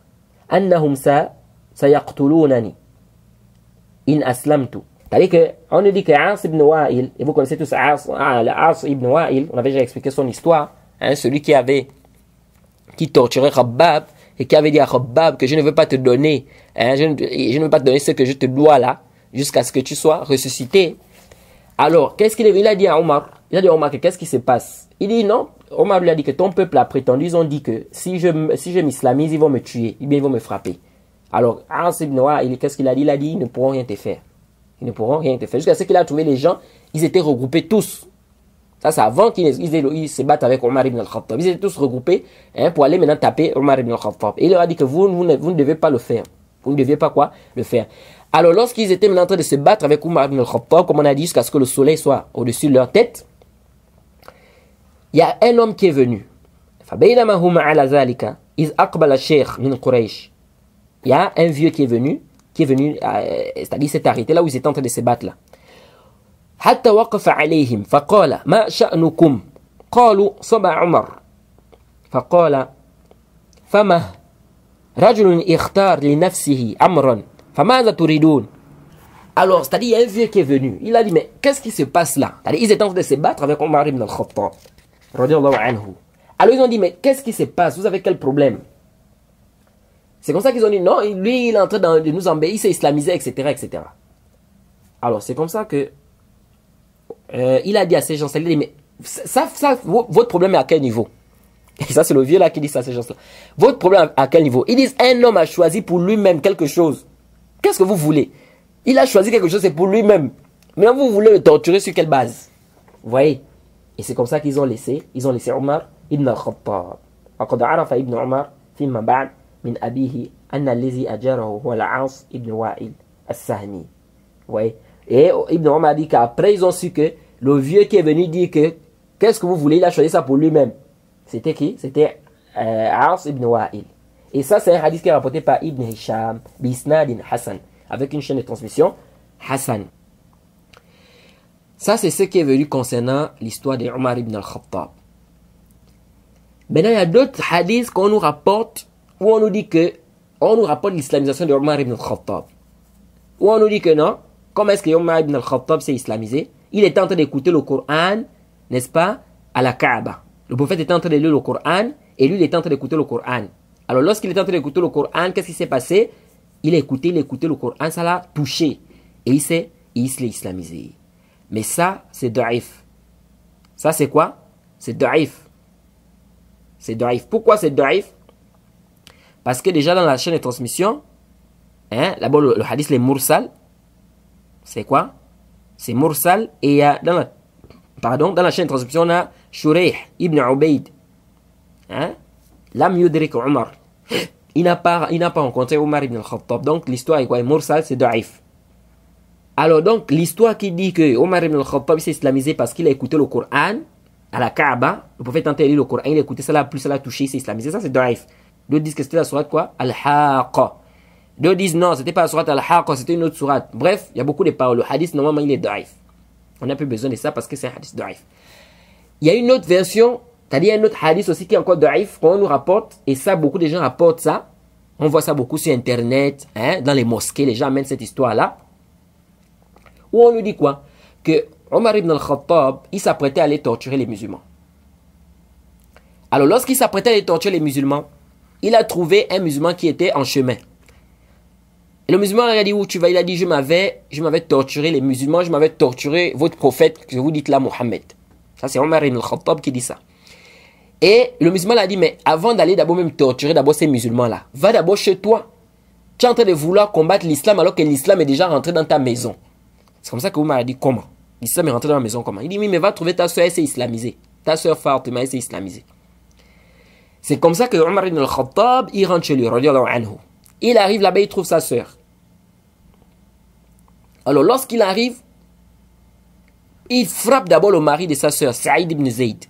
annahum sayaqtulunani, in aslamtu. C'est-à-dire qu'on nous dit que As ibn Wa'il, et vous connaissez tous As ibn Wa'il, on avait déjà expliqué son histoire, hein, celui qui torturait Khabbab, et qui avait dit à Khabbab que je ne veux pas te donner, hein, je ne veux pas te donner ce que je te dois là, jusqu'à ce que tu sois ressuscité. Alors, qu'est-ce qu'il a dit à Omar? Il a dit à Omar que qu'est-ce qui se passe? Il dit non, Omar lui a dit que ton peuple a prétendu, ils ont dit que si je m'islamise, ils vont me tuer, ou bien ils vont me frapper. Alors, As ibn Wa'il, qu'est-ce qu'il a dit? Il a dit, ils ne pourront rien te faire. Ils ne pourront rien te faire. Jusqu'à ce qu'il a trouvé les gens, ils étaient regroupés tous. Ça, c'est avant qu'ils se battent avec Omar ibn al-Khattab. Ils étaient tous regroupés hein, pour aller maintenant taper Omar ibn al-Khattab. Et il leur a dit que vous ne devez pas le faire. Vous ne deviez pas quoi? Le faire. Alors, lorsqu'ils étaient maintenant en train de se battre avec Omar ibn al-Khattab, comme on a dit, jusqu'à ce que le soleil soit au-dessus de leur tête, il y a un homme qui est venu. فَبَيْنَمَا هُمَا عَلَى ذَلِكَ إِذْ أَقْبَلَ الشَّيْخ مِنْ قُرَيْشٍ. Il y a un vieux qui est venu, c'est-à-dire s'est arrêté là où ils étaient en train de se battre là. حتى وقف عليهم فقال ما شأنكم قالوا صبا عمر فقال فما رجل اختار لنفسه أمرا فماذا تريدون. Alors, c'est-à-dire, il y a un vieux qui est venu. Il a dit, mais qu'est-ce qui se passe là? C'est-à-dire, ils étaient en train de se battre avec Omar ibn al-Khattab. Alors, ils ont dit, mais qu'est-ce qui se passe? Vous avez quel problème? C'est comme ça qu'ils ont dit, non, lui, il est en train de nous embêter, il s'est islamisé, etc., etc. Alors, c'est comme ça que il a dit à ces gens, il a dit, mais ça, votre problème est à quel niveau? Et ça, c'est le vieux là qui dit ça à ces gens-là. Votre problème à quel niveau? Ils disent, un homme a choisi pour lui-même quelque chose. Qu'est-ce que vous voulez? Il a choisi quelque chose, c'est pour lui-même. Mais vous voulez le torturer sur quelle base? Vous voyez? Et c'est comme ça qu'ils ont laissé Omar ibn al-Khattab. وقد عرف ابن عمر فيما بعد من أبيه أن الذي أجره هو العاص ابن وائل السهمي. Vous voyez? Et Ibn Omar a dit qu'après ils ont su que le vieux qui est venu dire que qu'est-ce que vous voulez, il a choisi ça pour lui-même. C'était qui? C'était As ibn Wa'il. Et ça c'est un hadith qui est rapporté par Ibn Hisham Bisnadin Hassan, avec une chaîne de transmission Hassan. Ça c'est ce qui est venu concernant l'histoire de Omar ibn al-Khattab. Maintenant il y a d'autres hadiths qu'on nous rapporte où on nous dit que on nous rapporte l'islamisation de Omar ibn al-Khattab. Où on nous dit que non. Comment est-ce que Omar ibn al-Khattab s'est islamisé? Il était en train d'écouter le Coran, n'est-ce pas, à la Kaaba. Le prophète était en train de lire le Coran et lui il était en train d'écouter le Coran. Alors lorsqu'il était en train d'écouter le Coran, qu'est-ce qui s'est passé? Il a écouté le Coran, ça l'a touché. Et il s'est islamisé. Mais ça, c'est da'if. Ça, c'est quoi? C'est da'if. C'est da'if. Pourquoi c'est da'if? Parce que déjà dans la chaîne de transmission, hein, d'abord le hadith, les mursal, c'est quoi? C'est mursal et il y a dans la chaîne de transmission, on a Shurayh ibn Ubayd. Hein? Lam yudrik Omar. Il n'a pas rencontré Omar ibn al-Khattab. Donc l'histoire est quoi? Mursal, c'est da'if. Alors donc l'histoire qui dit que Omar ibn al-Khattab s'est islamisé parce qu'il a écouté le Coran à la Kaaba, le prophète a entendu le Coran, il a écouté ça là, plus ça l'a touché, il s'est islamisé, ça c'est da'if. D'autres disent que c'était la sourate quoi? Al-Haqqa. D'autres disent non, c'était pas la sourate Al-Haqqa, c'était une autre sourate. Bref, il y a beaucoup de paroles. Le hadith normalement il est da'if. On n'a plus besoin de ça parce que c'est un hadith da'if. Il y a une autre version, c'est-à-dire un autre hadith aussi qui est encore daif, qu'on nous rapporte, et ça, beaucoup de gens rapportent ça. On voit ça beaucoup sur Internet, hein, dans les mosquées, les gens amènent cette histoire-là. Où on nous dit quoi? Que Omar ibn al-Khattab, il s'apprêtait à aller torturer les musulmans. Alors, lorsqu'il s'apprêtait à aller torturer les musulmans, il a trouvé un musulman qui était en chemin. Et le musulman il a dit, où tu vas? Il a dit, je m'avais torturé les musulmans, je m'avais torturé votre prophète, que vous dites là, Mohammed. Ça, c'est Omar ibn al-Khattab qui dit ça. Et le musulman a dit, mais avant d'aller d'abord même torturer d'abord ces musulmans-là, va d'abord chez toi. Tu es en train de vouloir combattre l'islam alors que l'islam est déjà rentré dans ta maison. C'est comme ça que Omar a dit, comment? L'islam est rentré dans la maison, comment? Il dit, oui, mais va trouver ta soeur, elle s'est islamisée. Ta soeur Fatima, elle s'est islamisée. C'est comme ça que Omar ibn al-Khattab, il rentre chez lui, radiyallahu anhu. Il arrive là-bas, il trouve sa soeur. Alors, lorsqu'il arrive, il frappe d'abord le mari de sa soeur, Saïd ibn Zayd.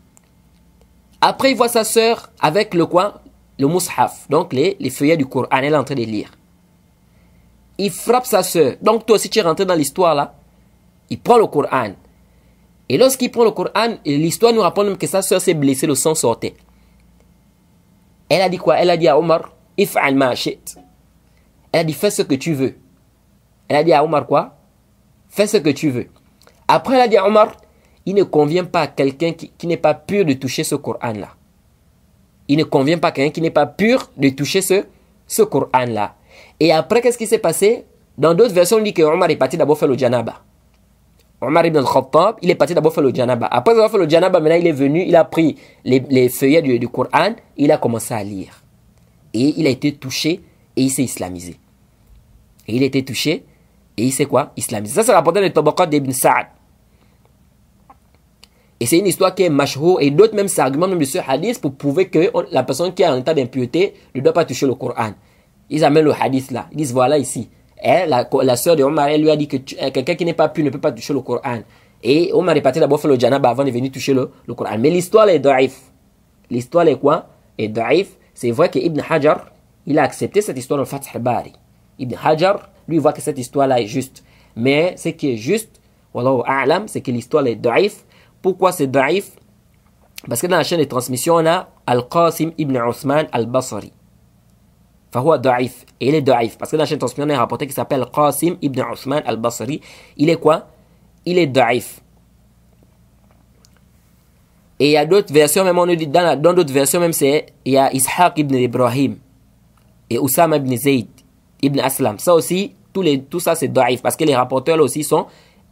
Après, il voit sa soeur avec le quoi? Le mushaf, donc les feuillets du Coran, elle est en train de lire. Il frappe sa soeur. Donc, toi aussi, tu es rentré dans l'histoire là. Il prend le Coran. Et lorsqu'il prend le Coran, l'histoire nous rapporte même que sa soeur s'est blessée, le sang sortait. Elle a dit quoi? Elle a dit à Omar, if'al ma shi't. Elle a dit, fais ce que tu veux. Elle a dit à Omar quoi? Fais ce que tu veux. Après, elle a dit à Omar, il ne convient pas à quelqu'un qui n'est pas pur de toucher ce Coran-là. Il ne convient pas à quelqu'un qui n'est pas pur de toucher ce Coran-là. Et après, qu'est-ce qui s'est passé? Dans d'autres versions, on dit que Omar est parti d'abord faire le janaba. Omar ibn al-Khattab, il est parti d'abord faire le janaba. Après avoir fait le janaba, maintenant il est venu, il a pris les feuillets du Coran, il a commencé à lire. Et il a été touché et il s'est islamisé. Et il a été touché et il s'est quoi? Islamisé. Ça, c'est rapporté dans le Tabaqat d'Ibn Sa'ad. Et c'est une histoire qui est mashhour et d'autres même s'argumentent même de ce hadith pour prouver que la personne qui est en état d'impureté ne doit pas toucher le Coran. Ils amènent le hadith là. Ils disent voilà ici. La sœur de Omar, elle lui a dit que quelqu'un qui n'est pas pur ne peut pas toucher le Coran. Et Omar est parti d'abord faire le janaba avant de venir toucher le Coran. Mais l'histoire est daif. L'histoire est quoi? Est daif. C'est vrai que Ibn Hajar, il a accepté cette histoire dans le Fath al-Bari. Ibn Hajar, lui, voit que cette histoire-là est juste. Mais ce qui est juste, wallahu a'lam, c'est que l'histoire est daif. Pourquoi c'est daif? Parce que dans la chaîne de transmission, on a Al-Qasim ibn Uthman al-Basri. Fahoua daif. Et il est daif. Parce que dans la chaîne de transmission, on a un rapporteur qui s'appelle Qasim ibn Uthman al-Basri. Il est quoi? Il est daif. Et il y a d'autres versions, même on nous dit, dans d'autres versions, même il y a Ishaq ibn Ibrahim et Oussama ibn Zayd ibn Aslam. Ça aussi, tout ça c'est daif. Parce que les rapporteurs là aussi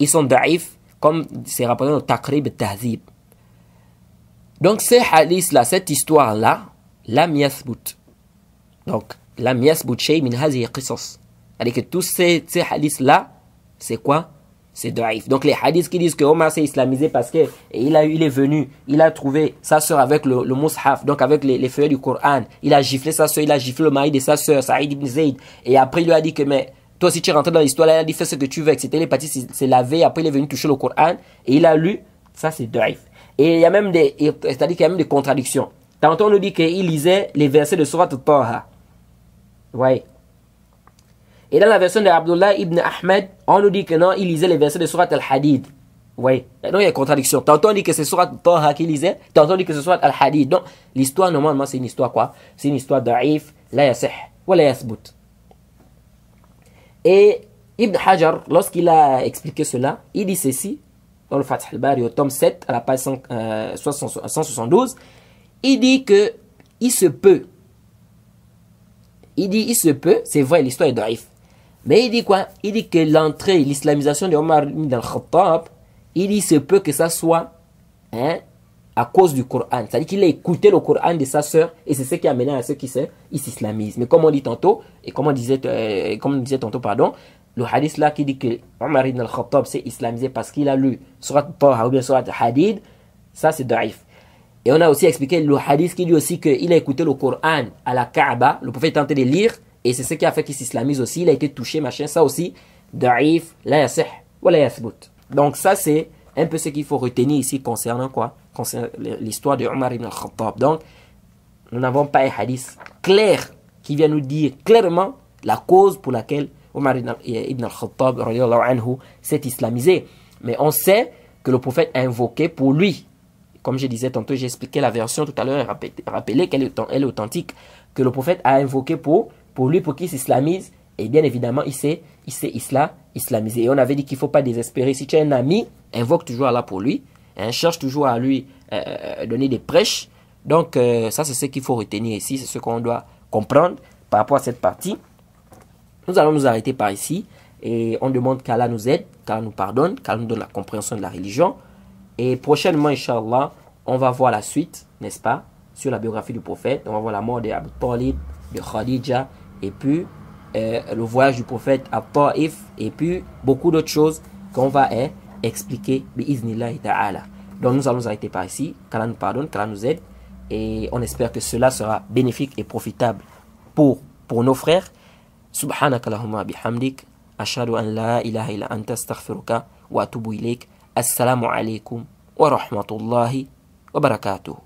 ils sont daif. Comme c'est rapporté dans le Taqrib al-Tahzib. Donc ces hadiths là, cette histoire là, lam yathbut. Donc, lam yathbut shay min hazihi qisas. C'est-à-dire que tous ces hadiths là, c'est quoi? C'est daif. Donc les hadiths qui disent que Omar s'est islamisé parce que il est venu, il a trouvé sa soeur avec le mushaf, donc avec les feuilles du Coran. Il a giflé sa soeur, il a giflé le mari de sa soeur, Saïd ibn Zayd. Et après il lui a dit que mais toi aussi tu es rentré dans l'histoire, là, il a dit fais ce que tu veux, etc. Il est parti s'est lavé, après il est venu toucher le Coran et il a lu, ça c'est daif. Et il y a même c'est-à-dire qu'il y a même des contradictions. Tantôt on nous dit qu'il lisait les versets de Surat al-Taha. Ouais. Et dans la version d'Abdullah ibn Ahmed, on nous dit que non, il lisait les versets de Surat al-Hadid. Ouais. Donc il y a une contradiction. Tantôt on dit que c'est Surat al-Taha qu'il lisait, tantôt on dit que c'est Surat al-Hadid. Donc l'histoire normalement c'est une histoire quoi? C'est une histoire daif, la yasih, wa la yathbut. Et Ibn Hajar, lorsqu'il a expliqué cela, il dit ceci, dans le Fath al-Bari, au tome 7, à la page 172, il dit que il se peut, c'est vrai, l'histoire est daif, mais il dit quoi? Il dit que l'entrée, l'islamisation de Omar ibn al-Khattab, il dit il se peut que ça soit à cause du Coran. C'est-à-dire qu'il a écouté le Coran de sa sœur et c'est ce qui a mené à ceux qui s'islamisent. Mais comme on dit tantôt, et comme on disait tantôt, le hadith là qui dit que Omar ibn al-Khattab s'est islamisé parce qu'il a lu Surat Taha ou bien Surat Hadid, ça c'est daif. Et on a aussi expliqué le hadith qui dit aussi qu'il a écouté le Coran à la Kaaba, le prophète tentait de lire et c'est ce qui a fait qu'il s'islamise aussi, il a été touché, machin, ça aussi, daif, la yasih, wa la yathbut. Donc ça c'est un peu ce qu'il faut retenir ici concernant quoi? Concernant l'histoire de Omar ibn al-Khattab. Donc, nous n'avons pas un hadith clair qui vient nous dire clairement la cause pour laquelle Omar ibn al-Khattab s'est islamisé. Mais on sait que le prophète a invoqué pour lui, comme je disais tantôt, j'ai expliqué la version tout à l'heure, rappelé qu'elle est authentique, que le prophète a invoqué pour lui, pour qu'il s'islamise, et bien évidemment, il s'est islamisé. Et on avait dit qu'il ne faut pas désespérer. Si tu as un ami, invoque toujours Allah pour lui, hein, cherche toujours à lui donner des prêches. Donc, ça, c'est ce qu'il faut retenir ici, c'est ce qu'on doit comprendre par rapport à cette partie. Nous allons nous arrêter par ici, et on demande qu'Allah nous aide, qu'Allah nous pardonne, qu'Allah nous donne la compréhension de la religion. Et prochainement, Inch'Allah, on va voir la suite, n'est-ce pas, sur la biographie du prophète. On va voir la mort d'Abu Talib, de Khadija, et puis le voyage du prophète à Taif, et puis beaucoup d'autres choses qu'on va expliquer, bi'iznillahi ta'ala. Donc nous allons nous arrêter par ici, qu'Allah nous pardonne, qu'Allah nous aide, et on espère que cela sera bénéfique et profitable pour nos frères. Subhanaka Allahumma bihamdik, ashhadu an la ilaha illa anta astaghfiruka wa atubu ilayk. Assalamu alaikum wa rahmatullahi wa barakatuh.